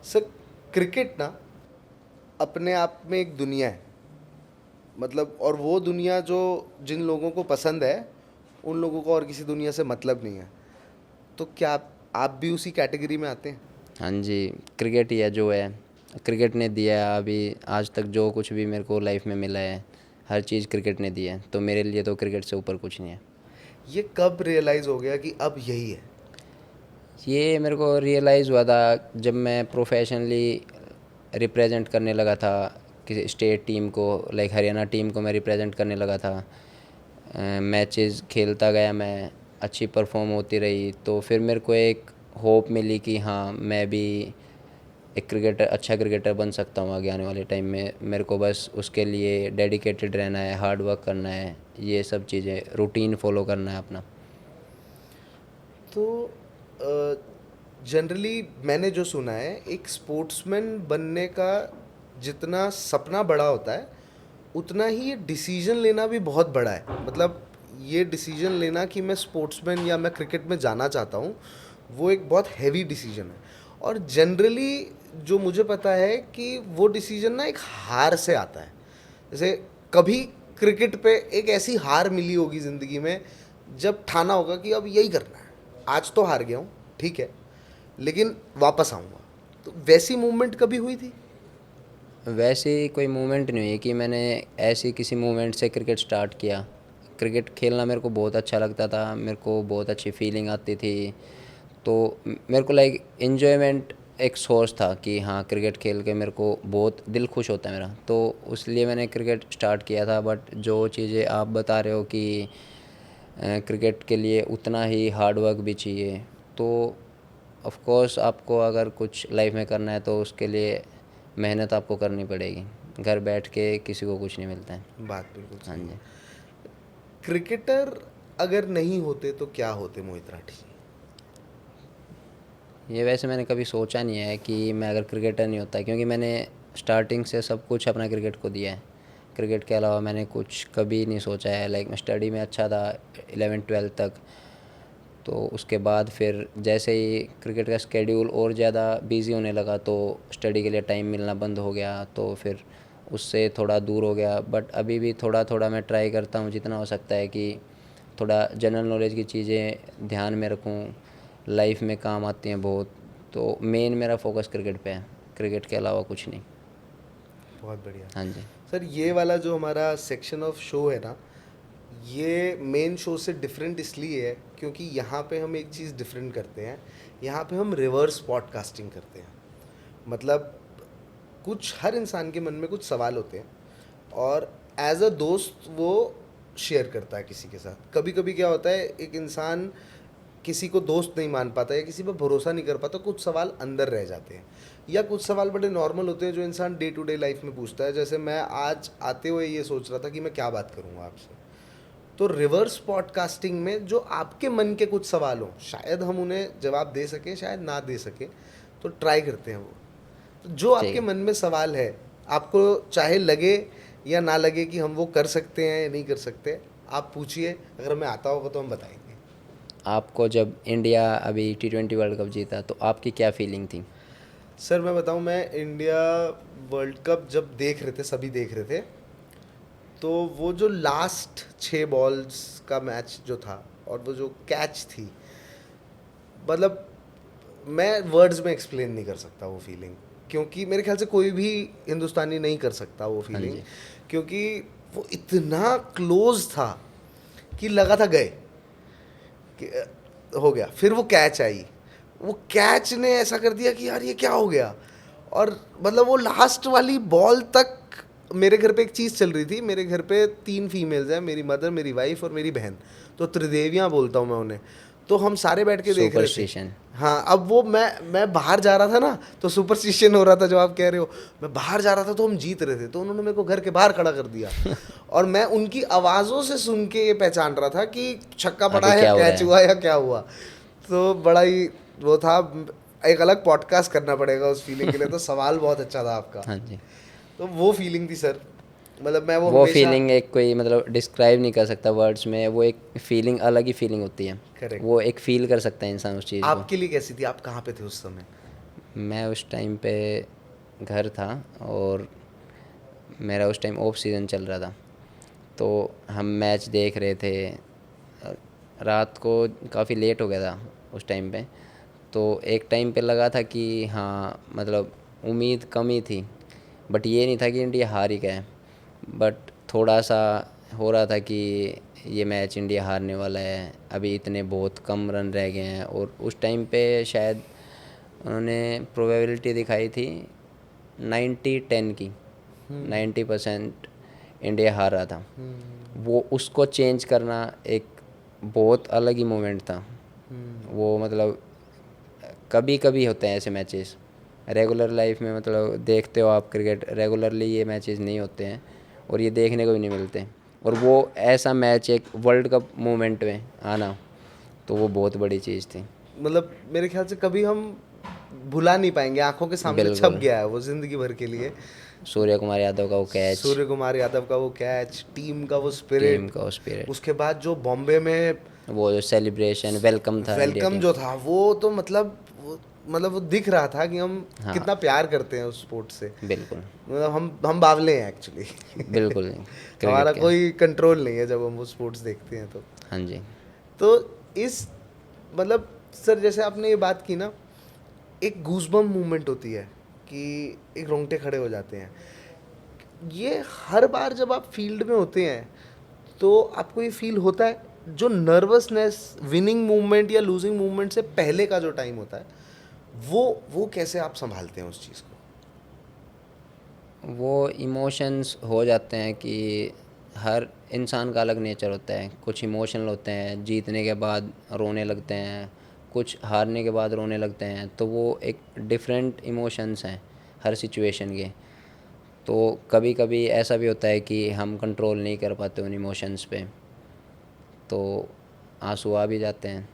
सर क्रिकेट ना अपने आप में एक दुनिया है, मतलब, और वो दुनिया जो जिन लोगों को पसंद है उन लोगों को और किसी दुनिया से मतलब नहीं है। तो क्या आप भी उसी कैटेगरी में आते हैं? हाँ जी, क्रिकेट ही है जो है, क्रिकेट ने दिया है अभी आज तक जो कुछ भी मेरे को लाइफ में मिला है, हर चीज़ क्रिकेट ने दी है, तो मेरे लिए तो क्रिकेट से ऊपर कुछ नहीं है। ये कब रियलाइज़ हो गया कि अब यही है? ये मेरे को रियलाइज़ हुआ था जब मैं प्रोफेशनली रिप्रेजेंट करने लगा था किसी स्टेट टीम को, लाइक हरियाणा टीम को मैं रिप्रेजेंट करने लगा था। मैचेस खेलता गया मैं, अच्छी परफॉर्म होती रही, तो फिर मेरे को एक होप मिली कि हाँ मैं भी एक क्रिकेटर, अच्छा क्रिकेटर बन सकता हूँ आगे आने वाले टाइम में। मेरे को बस उसके लिए डेडिकेटेड रहना है, हार्ड वर्क करना है, ये सब चीज़ें, रूटीन फॉलो करना है अपना। तो जनरली मैंने जो सुना है, एक स्पोर्ट्समैन बनने का जितना सपना बड़ा होता है उतना ही ये डिसीजन लेना भी बहुत बड़ा है। मतलब ये डिसीजन लेना कि मैं स्पोर्ट्समैन या मैं क्रिकेट में जाना चाहता हूँ, वो एक बहुत हैवी डिसीजन है। और जनरली जो मुझे पता है कि वो डिसीजन ना एक हार से आता है। जैसे कभी क्रिकेट पे एक ऐसी हार मिली होगी ज़िंदगी में जब ठाना होगा कि अब यही करना है, आज तो हार गया हूँ ठीक है, लेकिन वापस आऊँगा। तो वैसी मूवमेंट कभी हुई थी? वैसे कोई मूवमेंट नहीं हुई कि मैंने ऐसी किसी मूवमेंट से क्रिकेट स्टार्ट किया। क्रिकेट खेलना मेरे को बहुत अच्छा लगता था, मेरे को बहुत अच्छी फीलिंग आती थी, तो मेरे को लाइक इन्जॉयमेंट एक सोर्स था कि हाँ क्रिकेट खेल के मेरे को बहुत दिल खुश होता है मेरा, तो उसलिए मैंने क्रिकेट स्टार्ट किया था। बट जो चीज़ें आप बता रहे हो कि क्रिकेट के लिए उतना ही हार्ड वर्क भी चाहिए, तो ऑफ कोर्स आपको अगर कुछ लाइफ में करना है तो उसके लिए मेहनत आपको करनी पड़ेगी। घर बैठ के किसी को कुछ नहीं मिलता है। बात बिल्कुल हाँ सही जी। है। क्रिकेटर अगर नहीं होते तो क्या होते मोहित राठी जी? ये वैसे मैंने कभी सोचा नहीं है कि मैं अगर क्रिकेटर नहीं होता, क्योंकि मैंने स्टार्टिंग से सब कुछ अपना क्रिकेट को दिया है। क्रिकेट के अलावा मैंने कुछ कभी नहीं सोचा है। लाइक मैं स्टडी में अच्छा था 11th-12th तक, तो उसके बाद फिर जैसे ही क्रिकेट का स्केड्यूल और ज़्यादा बिजी होने लगा तो स्टडी के लिए टाइम मिलना बंद हो गया, तो फिर उससे थोड़ा दूर हो गया। बट अभी भी थोड़ा थोड़ा मैं ट्राई करता हूँ जितना हो सकता है कि थोड़ा जनरल नॉलेज की चीज़ें ध्यान में रखूँ, लाइफ में काम आती हैं बहुत। तो मेन मेरा फोकस क्रिकेट पे है, क्रिकेट के अलावा कुछ नहीं। बहुत बढ़िया। हाँ जी। सर ये वाला जो हमारा सेक्शन ऑफ शो है ना, ये मेन शो से डिफरेंट इसलिए है क्योंकि यहाँ पे हम एक चीज़ डिफरेंट करते हैं। यहाँ पे हम रिवर्स पॉडकास्टिंग करते हैं। मतलब कुछ हर इंसान के मन में कुछ सवाल होते हैं और एज अ दोस्त वो शेयर करता है किसी के साथ। कभी कभी क्या होता है, एक इंसान किसी को दोस्त नहीं मान पाता या किसी पर भरोसा नहीं कर पाता, कुछ सवाल अंदर रह जाते हैं, या कुछ सवाल बड़े नॉर्मल होते हैं जो इंसान डे टू डे लाइफ में पूछता है। जैसे मैं आज आते हुए ये सोच रहा था कि मैं क्या बात करूँगा आपसे, तो रिवर्स पॉडकास्टिंग में जो आपके मन के कुछ सवाल हों, शायद हम उन्हें जवाब दे सकें, शायद ना दे सकें, तो ट्राई करते हैं वो। तो जो आपके मन में सवाल है, आपको चाहे लगे या ना लगे कि हम वो कर सकते हैं या नहीं कर सकते, आप पूछिए, अगर हमें आता होगा तो हम बताएंगे। आपको जब इंडिया अभी T20 वर्ल्ड कप जीता तो आपकी क्या फीलिंग थी? सर मैं बताऊं, मैं इंडिया वर्ल्ड कप जब देख रहे थे, सभी देख रहे थे, तो वो जो लास्ट 6 बॉल्स का मैच जो था और वो जो कैच थी, मतलब मैं वर्ड्स में एक्सप्लेन नहीं कर सकता वो फीलिंग, क्योंकि मेरे ख्याल से कोई भी हिंदुस्तानी नहीं कर सकता वो फीलिंग, जी। क्योंकि वो इतना क्लोज था कि लगा था गए कि हो गया। फिर वो कैच आई, वो कैच ने ऐसा कर दिया कि यार ये क्या हो गया। और मतलब वो लास्ट वाली बॉल तक मेरे घर पे एक चीज़ चल रही थी। मेरे घर पे 3 फीमेल्स हैं, मेरी मदर, मेरी वाइफ और मेरी बहन, तो त्रिदेवियाँ बोलता हूँ मैं उन्हें। तो हम सारे बैठ के देख रहे थे। सुपरस्टिशन। हाँ, अब वो मैं बाहर जा रहा था ना, तो सुपरस्टिशन हो रहा था जो आप कह रहे हो। मैं बाहर जा रहा था तो हम जीत रहे थे, तो उन्होंने मेरे को घर के बाहर खड़ा कर दिया और मैं उनकी आवाज़ों से सुन के ये पहचान रहा था कि छक्का पड़ा आगे है, क्या हो रहा कैच है। हुआ या क्या हुआ। तो बड़ा ही वो था, एक अलग पॉडकास्ट करना पड़ेगा उस फीलिंग के लिए। तो सवाल बहुत अच्छा था आपका। हाँ जी। तो वो फीलिंग थी सर, मतलब मैं वो वो हमेशा। फीलिंग एक कोई मतलब डिस्क्राइब नहीं कर सकता वर्ड्स में, वो एक फीलिंग, अलग ही फीलिंग होती है। करेक्ट। वो एक फील कर सकता है इंसान उस चीज़ को। आपके लिए कैसी थी, आप कहाँ पे थे उस समय? मैं उस टाइम पे घर था और मेरा उस टाइम ऑफ सीज़न चल रहा था, तो हम मैच देख रहे थे। रात को काफ़ी लेट हो गया था उस टाइम पे, तो एक टाइम पे लगा था कि हाँ मतलब उम्मीद कम ही थी, बट ये नहीं था कि इंडिया हार ही गए। बट थोड़ा सा हो रहा था कि ये मैच इंडिया हारने वाला है, अभी इतने बहुत कम रन रह गए हैं। और उस टाइम पे शायद उन्होंने प्रोबेबिलिटी दिखाई थी 90-10 की, 90% इंडिया हार रहा था। वो उसको चेंज करना एक बहुत अलग ही मोमेंट था। वो मतलब कभी कभी होते हैं ऐसे मैचेस, रेगुलर लाइफ में मतलब देखते हो आप क्रिकेट, रेगुलरली ये मैचेस नहीं होते हैं और ये देखने को भी नहीं मिलते। और वो ऐसा मैच एक वर्ल्ड कप मोमेंट में आना, तो वो बहुत बड़ी चीज़ थी। मतलब मेरे ख्याल से कभी हम भुला नहीं पाएंगे, आंखों के सामने छप बिल्कुल। गया है वो जिंदगी भर के लिए। सूर्य कुमार यादव का वो कैच, सूर्य कुमार यादव का वो कैच, टीम का वो टीम स्पिरिट, का स्पिरिट, उसके बाद जो बॉम्बे में वो जो सेलिब्रेशन, वेलकम था इंडिया वेलकम के। जो था, वो तो मतलब वो दिख रहा था कि हम हाँ कितना प्यार करते हैं उस स्पोर्ट से। बिल्कुल। मतलब हम बावले हैं एक्चुअली बिल्कुल क्रिकेट हमारा के। कोई कंट्रोल नहीं है जब हम वो स्पोर्ट्स देखते हैं तो। हाँ जी। तो इस मतलब सर, जैसे आपने ये बात की ना, एक गूज़बम्प मूवमेंट होती है कि एक रोंगटे खड़े हो जाते हैं। ये हर बार जब आप फील्ड में होते हैं तो आपको ये फील होता है, जो नर्वसनेस विनिंग मूवमेंट या लूजिंग मूवमेंट से पहले का जो टाइम होता है, वो कैसे आप संभालते हैं उस चीज़ को? वो इमोशंस हो जाते हैं कि हर इंसान का अलग नेचर होता है। कुछ इमोशनल होते हैं, जीतने के बाद रोने लगते हैं, कुछ हारने के बाद रोने लगते हैं। तो वो एक डिफरेंट इमोशंस हैं हर सिचुएशन के। तो कभी कभी ऐसा भी होता है कि हम कंट्रोल नहीं कर पाते उन इमोशंस पे, तो आंसू आ भी जाते हैं।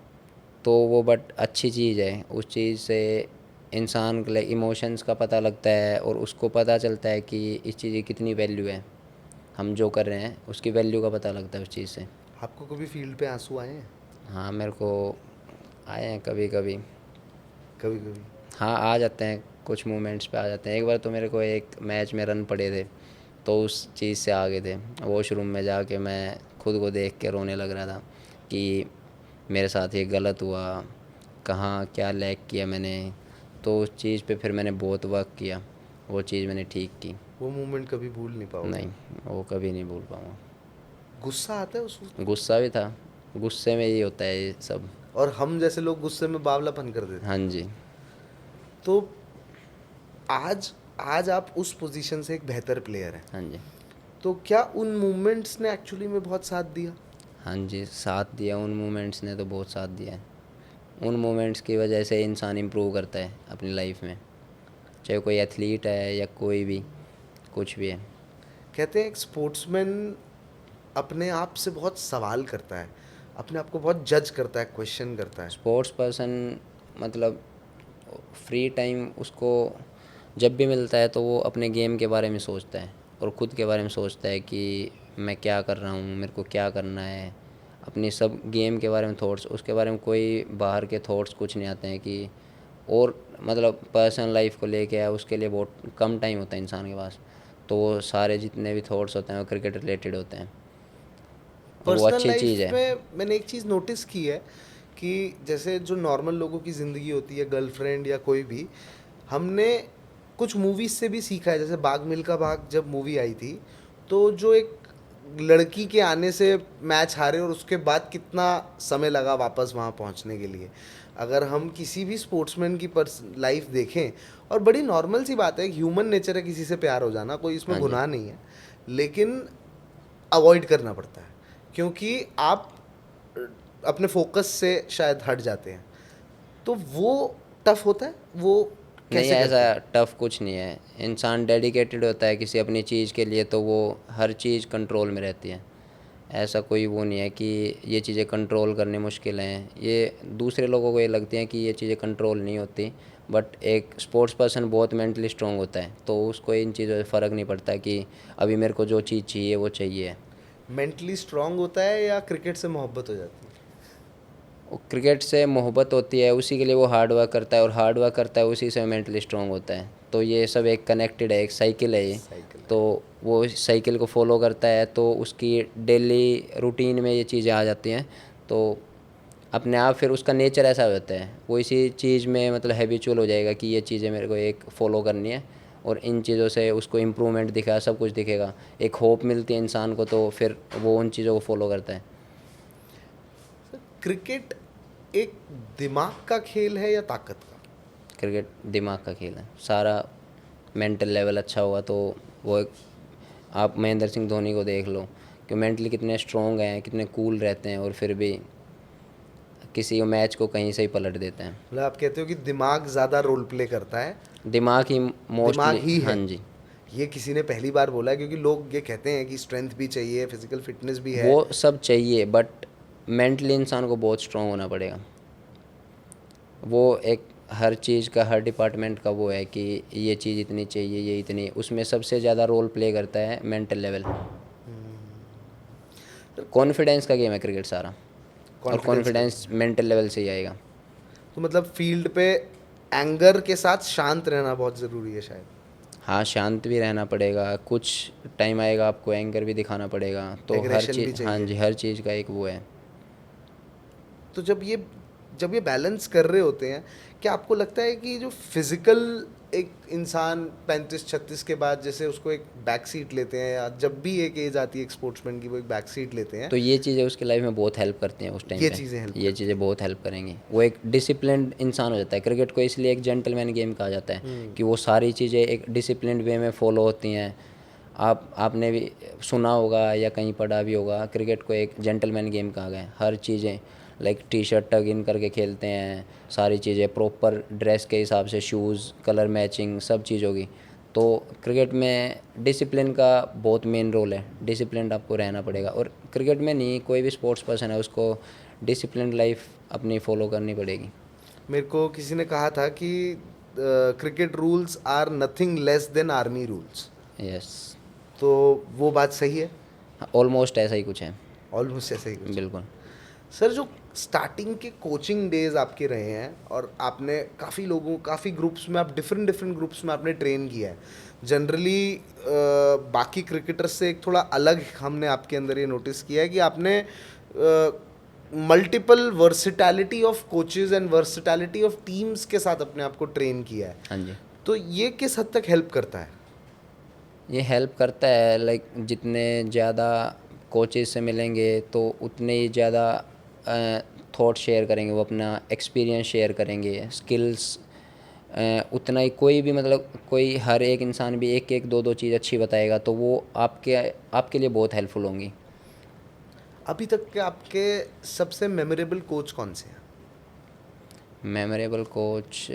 तो वो बट अच्छी चीज़ है, उस चीज़ से इंसान के लिए इमोशंस का पता लगता है और उसको पता चलता है कि इस चीज़ की कितनी वैल्यू है। हम जो कर रहे हैं उसकी वैल्यू का पता लगता है उस चीज़ से। आपको कभी फील्ड पे आंसू आए हैं? हाँ मेरे को आए हैं कभी कभी। कभी कभी। हाँ आ जाते हैं, कुछ मोमेंट्स पे आ जाते हैं। एक बार तो मेरे को एक मैच में रन पड़े थे, तो उस चीज़ से आ गए थे। वॉशरूम में जाके मैं खुद को देख के रोने लग रहा था कि मेरे साथ ये गलत हुआ, कहाँ क्या लैग किया मैंने। तो उस चीज़ पे फिर मैंने बहुत वर्क किया, वो चीज़ मैंने ठीक की। वो मूवमेंट कभी भूल नहीं पाओगे? नहीं, वो कभी नहीं भूल पाऊँगा। गुस्सा आता है उस वक्त? गुस्सा भी था, गुस्से में ही होता है ये सब। और हम जैसे लोग गुस्से में बावलापन कर देते हैं। हाँ जी। तो आज आज आप उस पोजीशन से एक बेहतर प्लेयर हैं, हाँ जी। तो क्या उन मूवमेंट्स ने एक्चुअली में बहुत साथ दिया? हाँ जी, साथ दिया, उन मोमेंट्स ने तो बहुत साथ दिया है। उन मोमेंट्स की वजह से इंसान इम्प्रूव करता है अपनी लाइफ में, चाहे कोई एथलीट है या कोई भी कुछ भी है। कहते हैं एक स्पोर्ट्समैन अपने आप से बहुत सवाल करता है, अपने आप को बहुत जज करता है, क्वेश्चन करता है। स्पोर्ट्स पर्सन मतलब फ्री टाइम उसको जब भी मिलता है तो वो अपने गेम के बारे में सोचता है और ख़ुद के बारे में सोचता है कि मैं क्या कर रहा हूँ, मेरे को क्या करना है, अपनी सब गेम के बारे में थॉट्स, उसके बारे में कोई बाहर के थॉट्स कुछ नहीं आते हैं कि और मतलब पर्सनल लाइफ को लेके है उसके लिए बहुत कम टाइम होता है इंसान के पास, तो वो सारे जितने भी थॉट्स होते हैं वो क्रिकेट रिलेटेड होते हैं, और वो पर्सनल अच्छी चीज़ लाइफ है। में मैंने एक चीज़ नोटिस की है कि जैसे जो नॉर्मल लोगों की ज़िंदगी होती है, गर्लफ्रेंड या कोई भी, हमने कुछ मूवीज़ से भी सीखा है। जैसे बाग मिल्खा भाग जब मूवी आई थी, तो जो एक लड़की के आने से मैच हारे और उसके बाद कितना समय लगा वापस वहाँ पहुँचने के लिए, अगर हम किसी भी स्पोर्ट्समैन की लाइफ देखें, और बड़ी नॉर्मल सी बात है, ह्यूमन नेचर है किसी से प्यार हो जाना, कोई इसमें हाँ जी। गुनाह नहीं है, लेकिन अवॉइड करना पड़ता है क्योंकि आप अपने फोकस से शायद हट जाते हैं। तो वो टफ होता है, वो नहीं, कैसे करते ऐसा हैं? टफ कुछ नहीं है। इंसान डेडिकेटेड होता है किसी अपनी चीज़ के लिए तो वो हर चीज़ कंट्रोल में रहती है। ऐसा कोई वो नहीं है कि ये चीज़ें कंट्रोल करनी मुश्किल हैं, ये दूसरे लोगों को ये लगती हैं कि ये चीज़ें कंट्रोल नहीं होती, बट एक स्पोर्ट्स पर्सन बहुत मेंटली स्ट्रांग होता है तो उसको इन चीज़ों से फ़र्क नहीं पड़ता कि अभी मेरे को जो चीज़ चाहिए वो चाहिए। मेंटली स्ट्रांग होता है या क्रिकेट से मोहब्बत हो जाती है? वो क्रिकेट से मोहब्बत होती है, उसी के लिए वो हार्ड वर्क करता है, और हार्ड वर्क करता है उसी से मेंटली स्ट्रांग होता है। तो ये सब एक कनेक्टेड है, एक साइकिल है ये। साइकिल है। तो वो साइकिल को फॉलो करता है तो उसकी डेली रूटीन में ये चीज़ें आ जाती हैं, तो अपने आप फिर उसका नेचर ऐसा हो जाता है, वो इसी चीज़ में मतलब हैबिचुअल हो जाएगा कि ये चीज़ें मेरे को एक फ़ॉलो करनी है, और इन चीज़ों से उसको इम्प्रूवमेंट दिखा, सब कुछ दिखेगा, एक होप मिलती है इंसान को, तो फिर वो उन चीज़ों को फॉलो करता है। क्रिकेट एक दिमाग का खेल है या ताकत का? क्रिकेट दिमाग का खेल है, सारा मेंटल लेवल अच्छा होगा तो वो एक, आप महेंद्र सिंह धोनी को देख लो कि मेंटली कितने स्ट्रॉन्ग हैं, कितने कूल रहते हैं, और फिर भी किसी मैच को कहीं से ही पलट देते हैं। मतलब आप कहते हो कि दिमाग ज़्यादा रोल प्ले करता है? दिमाग ही दिमाग मोस्टली, ही हाँ है। जी। ये किसी ने पहली बार बोला है, क्योंकि लोग ये कहते हैं कि स्ट्रेंथ भी चाहिए, फिजिकल फिटनेस भी है। वो सब चाहिए बट मेंटली इंसान को बहुत स्ट्रॉन्ग होना पड़ेगा। वो एक हर चीज़ का, हर डिपार्टमेंट का वो है कि ये चीज़ इतनी चाहिए, ये इतनी, उसमें सबसे ज़्यादा रोल प्ले करता है मेंटल लेवल। कॉन्फिडेंस का गेम है क्रिकेट सारा, और Confidence कॉन्फिडेंस मेंटल लेवल से ही आएगा। तो मतलब फील्ड पे एंगर के साथ शांत रहना बहुत ज़रूरी है शायद। हाँ, शांत भी रहना पड़ेगा, कुछ टाइम आएगा आपको एंगर भी दिखाना पड़ेगा, तो हर Aggression भी चीज़, हाँ चाहिए। जी, हर चीज़ का एक वो है। तो जब ये बैलेंस कर रहे होते हैं, क्या आपको लगता है कि जो फिजिकल एक इंसान 35-36 के बाद जैसे उसको एक बैक सीट लेते हैं, या जब भी एक एज आती है एक स्पोर्ट्समैन की, वो एक बैक सीट लेते हैं, तो ये चीज़ें उसकी लाइफ में बहुत हेल्प करती हैं उस टाइम ये पे। चीज़ें हेल्प ये चीज़ें बहुत हेल्प करेंगी, वो एक डिसिप्लिन्ड इंसान हो जाता है। क्रिकेट को इसलिए एक जेंटलमैन गेम कहा जाता है कि वो सारी चीज़ें एक डिसिप्लिन्ड वे में फॉलो होती हैं। आपने भी सुना होगा या कहीं पढ़ा भी होगा, क्रिकेट को एक जेंटलमैन गेम कहा गया है। हर चीज़ें लाइक टी शर्ट टक इन करके खेलते हैं, सारी चीज़ें प्रॉपर ड्रेस के हिसाब से, शूज़ कलर मैचिंग सब चीज़ होगी। तो क्रिकेट में डिसिप्लिन का बहुत मेन रोल है, डिसिप्लिन आपको रहना पड़ेगा, और क्रिकेट में नहीं, कोई भी स्पोर्ट्स पर्सन है उसको डिसिप्लिन लाइफ अपनी फॉलो करनी पड़ेगी। मेरे को किसी ने कहा था कि cricket rules are nothing less than army rules. Yes, तो वो बात सही है? ऑलमोस्ट ऐसा ही कुछ है। ऑलमोस्ट ऐसा ही कुछ। बिल्कुल। सर, जो स्टार्टिंग के कोचिंग डेज आपके रहे हैं, और आपने काफ़ी ग्रुप्स में, आप डिफरेंट डिफरेंट ग्रुप्स में आपने ट्रेन किया है, जनरली बाकी क्रिकेटर्स से एक थोड़ा अलग हमने आपके अंदर ये नोटिस किया है कि आपने multiple versatility of coaches and versatility of teams के साथ अपने आप को ट्रेन किया है। हाँ जी, तो ये किस हद तक हेल्प करता है? ये हेल्प करता है, लाइक जितने ज़्यादा कोचेज से मिलेंगे तो उतने ही ज़्यादा थॉट शेयर करेंगे, वो अपना एक्सपीरियंस शेयर करेंगे, स्किल्स उतना ही, कोई भी मतलब कोई हर एक इंसान भी एक एक दो दो चीज़ अच्छी बताएगा तो वो आपके लिए बहुत हेल्पफुल होंगी। अभी तक के आपके सबसे मेमोरेबल कोच कौन से हैं? मेमोरेबल कोच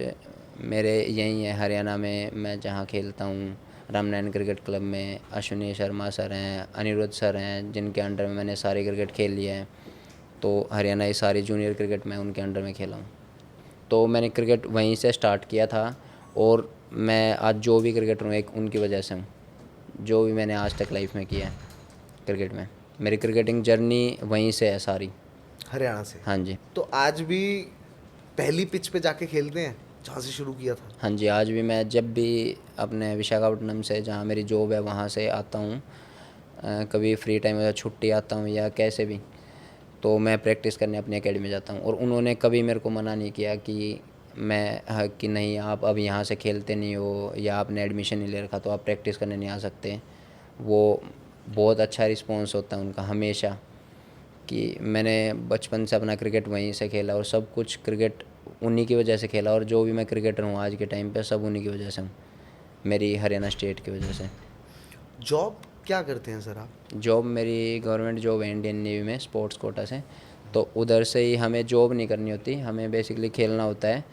मेरे यही है हरियाणा में, मैं जहाँ खेलता हूँ रामनारायण क्रिकेट क्लब में, अश्विनी शर्मा सर हैं, अनिरुद्ध सर हैं, जिनके अंडर में मैंने सारे क्रिकेट खेल लिए हैं। तो हरियाणा की सारी जूनियर क्रिकेट मैं उनके अंडर में खेला हूँ। तो मैंने क्रिकेट वहीं से स्टार्ट किया था, और मैं आज जो भी क्रिकेटर हूँ एक उनकी वजह से हूँ, जो भी मैंने आज तक लाइफ में किया है क्रिकेट में। मेरी क्रिकेटिंग जर्नी वहीं से है सारी। हरियाणा से। हाँ जी। तो आज भी पहली पिच पे जाके खेलते हैं जहाँ से शुरू किया था? हाँ जी, आज भी मैं जब भी अपने विशाखापट्टनम से, जहाँ मेरी जॉब है, वहाँ से आता हूँ, कभी फ्री टाइम में छुट्टी आता हूँ या कैसे भी, तो मैं प्रैक्टिस करने अपनी एकेडमी जाता हूँ। और उन्होंने कभी मेरे को मना नहीं किया कि कि नहीं आप अब यहाँ से खेलते नहीं हो या आपने एडमिशन नहीं ले रखा तो आप प्रैक्टिस करने नहीं आ सकते। वो बहुत अच्छा रिस्पॉन्स होता है उनका हमेशा, कि मैंने बचपन से अपना क्रिकेट वहीं से खेला और सब कुछ क्रिकेट उन्हीं की वजह से खेला, और जो भी मैं क्रिकेटर हूँ आज के टाइम पे सब उन्हीं की वजह से हूँ, मेरी हरियाणा स्टेट की वजह से। जॉब क्या करते हैं सर आप? जॉब मेरी गवर्नमेंट जॉब है इंडियन नेवी में, स्पोर्ट्स कोटा से। तो उधर से ही हमें जॉब नहीं करनी होती, हमें बेसिकली खेलना होता है।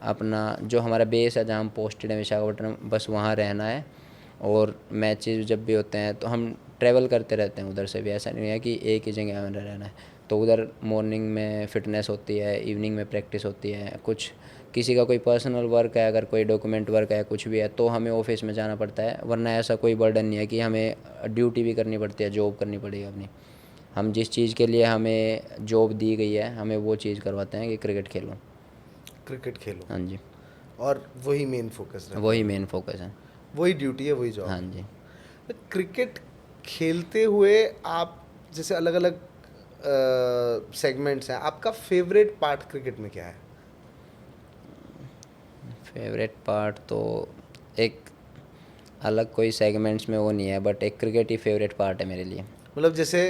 अपना जो हमारा बेस है जहाँ हम पोस्टेड हैं विशाखापट्टनम, बस वहाँ रहना है। और मैचेस जब भी होते हैं तो हम ट्रैवल करते रहते हैं उधर से भी, ऐसा नहीं है कि एक ही जगह हमें रहना है। तो उधर मॉर्निंग में फ़िटनेस होती है, इवनिंग में प्रैक्टिस होती है, कुछ किसी का कोई पर्सनल वर्क है, अगर कोई डॉक्यूमेंट वर्क है, कुछ भी है, तो हमें ऑफिस में जाना पड़ता है। वरना ऐसा कोई बर्डन नहीं है कि हमें ड्यूटी भी करनी पड़ती है, जॉब करनी पड़ेगी अपनी। हम जिस चीज़ के लिए हमें जॉब दी गई है, हमें वो चीज़ करवाते हैं कि क्रिकेट खेलो। क्रिकेट खेलो। हाँ जी, और वही मेन फोकस रहता वही है? मेन फोकस है। वही ड्यूटी है, वही जॉब हाँ है। जी। तो क्रिकेट खेलते हुए आप जैसे अलग अलग सेगमेंट्स हैं, आपका फेवरेट पार्ट क्रिकेट में क्या है? फेवरेट पार्ट तो एक अलग कोई सेगमेंट्स में वो नहीं है, बट एक क्रिकेट ही फेवरेट पार्ट है मेरे लिए। मतलब जैसे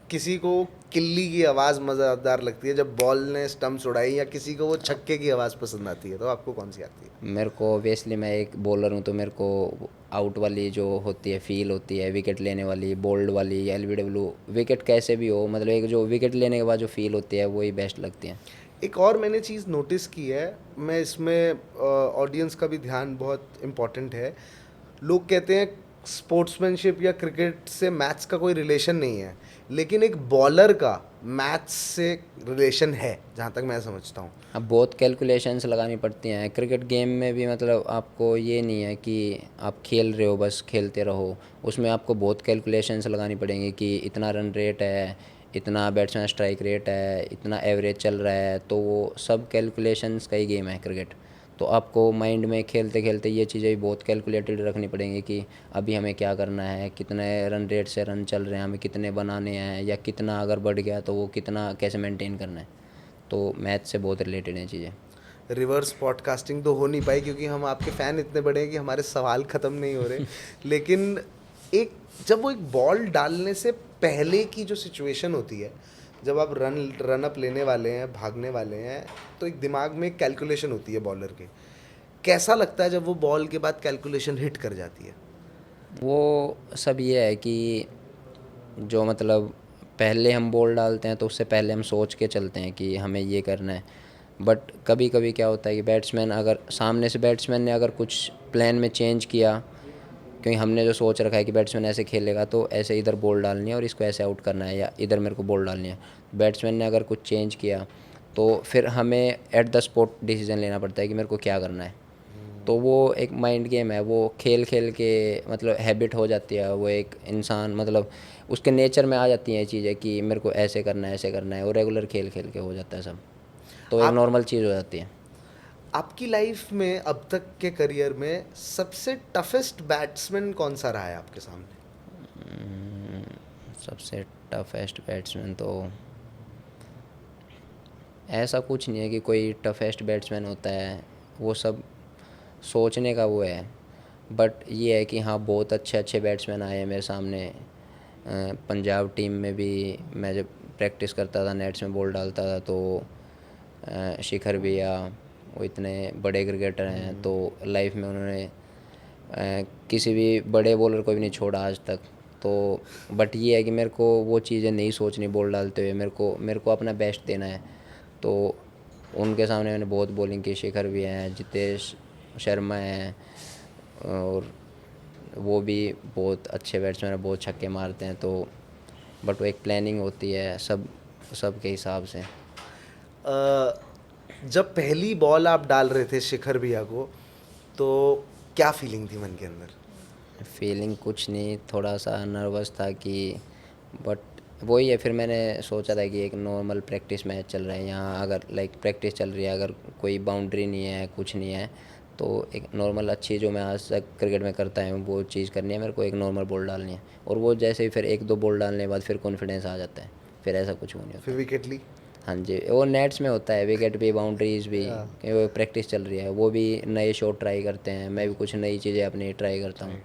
किसी को किल्ली की आवाज़ मज़ेदार लगती है जब बॉल ने स्टम्प्स उड़ाई, या किसी को वो छक्के की आवाज़ पसंद आती है, तो आपको कौन सी आती है? मेरे को ऑब्वियसली, मैं एक बॉलर हूँ तो मेरे को आउट वाली जो होती है फील होती है, विकेट लेने वाली, बोल्ड वाली, एलबीडब्ल्यू, विकेट कैसे भी हो, मतलब एक जो विकेट लेने के बाद जो फील होती है वही बेस्ट लगती है। एक और मैंने चीज़ नोटिस की है, मैं इसमें ऑडियंस का भी ध्यान बहुत इम्पोर्टेंट है। लोग कहते हैं स्पोर्ट्समैनशिप या क्रिकेट से मैथ्स का कोई रिलेशन नहीं है, लेकिन एक बॉलर का मैथ्स से रिलेशन है, जहाँ तक मैं समझता हूँ। अब बहुत कैलकुलेशंस लगानी पड़ती हैं क्रिकेट गेम में भी, मतलब आपको ये नहीं है कि आप खेल रहे हो बस खेलते रहो, उसमें आपको बहुत कैलकुलेशंस लगानी पड़ेंगी कि इतना रन रेट है, इतना बैट्समैन स्ट्राइक रेट है, इतना एवरेज चल रहा है, तो वो सब कैलकुलेशंस का ही गेम है क्रिकेट। तो आपको माइंड में खेलते खेलते ये चीज़ें भी बहुत कैलकुलेटेड रखनी पड़ेंगी कि अभी हमें क्या करना है, कितने रन रेट से रन चल रहे हैं, हमें कितने बनाने हैं, या कितना अगर बढ़ गया तो वो कितना कैसे मेंटेन करना है। तो मैथ से बहुत रिलेटेड हैं चीज़ें। रिवर्स पॉडकास्टिंग तो हो नहीं पाई क्योंकि हम आपके फ़ैन इतने बड़े हैं कि हमारे सवाल ख़त्म नहीं हो रहे। लेकिन एक जब वो एक बॉल डालने से पहले की जो सिचुएशन होती है, जब आप रन अप लेने वाले हैं, भागने वाले हैं, तो एक दिमाग में एक कैलकुलेशन होती है बॉलर के। कैसा लगता है जब वो बॉल के बाद कैलकुलेशन हिट कर जाती है? वो सब ये है कि जो मतलब पहले हम बॉल डालते हैं तो उससे पहले हम सोच के चलते हैं कि हमें ये करना है। बट कभी कभी क्या होता है कि बैट्समैन, अगर सामने से बैट्समैन ने अगर कुछ प्लान में चेंज किया, क्योंकि हमने जो सोच रखा है कि बैट्समैन ऐसे खेलेगा तो ऐसे इधर बॉल डालनी है और इसको ऐसे आउट करना है, या इधर मेरे को बॉल डालनी है, बैट्समैन ने अगर कुछ चेंज किया तो फिर हमें एट द स्पॉट डिसीजन लेना पड़ता है कि मेरे को क्या करना है। तो वो एक माइंड गेम है, वो खेल खेल के मतलब हैबिट हो जाती है, वो एक इंसान मतलब उसके नेचर में आ जाती हैं ये चीज़ें कि मेरे को ऐसे करना है, ऐसे करना है, और रेगुलर खेल खेल के हो जाता है सब, तो एक आप नॉर्मल चीज़ हो जाती है। आपकी लाइफ में अब तक के करियर में सबसे टफेस्ट बैट्समैन कौन सा रहा है आपके सामने? सबसे टफेस्ट बैट्समैन तो ऐसा कुछ नहीं है कि कोई टफेस्ट बैट्समैन होता है, वो सब सोचने का वो है। बट ये है कि हाँ, बहुत अच्छे अच्छे बैट्समैन आए हैं मेरे सामने। पंजाब टीम में भी मैं जब प्रैक्टिस करता था, नेट्स में बॉल डालता था, तो शिखर भैया, वो इतने बड़े क्रिकेटर हैं, तो लाइफ में उन्होंने किसी भी बड़े बॉलर को भी नहीं छोड़ा आज तक। तो बट ये है कि मेरे को वो चीज़ें नहीं सोचनी बॉल डालते हुए, मेरे को अपना बेस्ट देना है। तो उनके सामने मैंने बहुत बॉलिंग की, शिखर भी हैं, जितेश शर्मा हैं, और वो भी बहुत अच्छे बैट्समैन हैं, बहुत छक्के मारते हैं। तो बट वो एक प्लानिंग होती है सब के हिसाब से। जब पहली बॉल आप डाल रहे थे शिखर भैया को, तो क्या फीलिंग थी मन के अंदर? फीलिंग कुछ नहीं, थोड़ा सा नर्वस था कि, बट वही है, फिर मैंने सोचा था कि एक नॉर्मल प्रैक्टिस मैच चल रहा है यहाँ, अगर लाइक प्रैक्टिस चल रही है, अगर कोई बाउंड्री नहीं है, कुछ नहीं है, तो एक नॉर्मल अच्छी जो मैं आज तक क्रिकेट में करता हूँ वो चीज़ करनी है मेरे को, एक नॉर्मल बॉल डालनी है। और वो जैसे ही फिर 1-2 बॉल डालने के बाद फिर कॉन्फिडेंस आ जाता है, फिर ऐसा कुछ वो नहीं होता। फिर विकेट ली? हाँ जी, वो नेट्स में होता है, विकेट भी, बाउंड्रीज भी, हाँ। कि वो प्रैक्टिस चल रही है, वो भी नए शॉट ट्राई करते हैं, मैं भी कुछ नई चीज़ें अपनी ट्राई करता हूँ,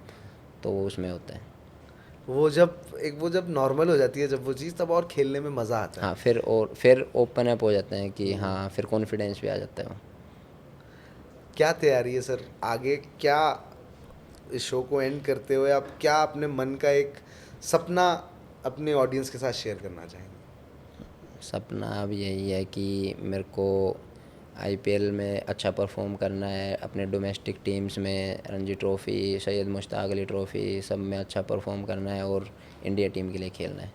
तो वो उसमें होता है। वो जब नॉर्मल हो जाती है जब वो चीज़, तब और खेलने में मज़ा आता है। हाँ, फिर ओपन अप हो जाते हैं कि हाँ, फिर कॉन्फिडेंस भी आ जाता है वो। क्या तैयारी है सर आगे? क्या इस शो को एंड करते हुए आप क्या अपने मन का एक सपना अपने ऑडियंस के साथ शेयर करना चाहेंगे? सपना अब यही है कि मेरे को आईपीएल में अच्छा परफॉर्म करना है, अपने डोमेस्टिक टीम्स में रणजी ट्रॉफ़ी, सैयद मुश्ताक अली ट्रॉफ़ी, सब में अच्छा परफॉर्म करना है और इंडिया टीम के लिए खेलना है,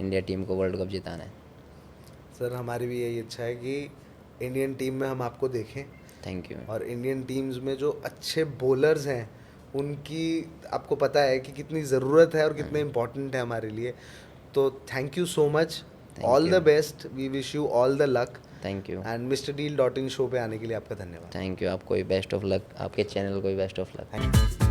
इंडिया टीम को वर्ल्ड कप जिताना है। सर हमारी भी यही इच्छा है कि इंडियन टीम में हम आपको देखें, थैंक यू। और इंडियन टीम्स में जो अच्छे बॉलर्स हैं उनकी आपको पता है कि कितनी ज़रूरत है और कितने इम्पोर्टेंट है हमारे लिए। तो thank you so much, Thank all the you. Best, we wish you all the luck, thank you. And mister deal dot in show पे आने के लिए आपका धन्यवाद। थैंक यू, आपको भी बेस्ट ऑफ लक, आपके चैनल को भी best of luck. Thank you.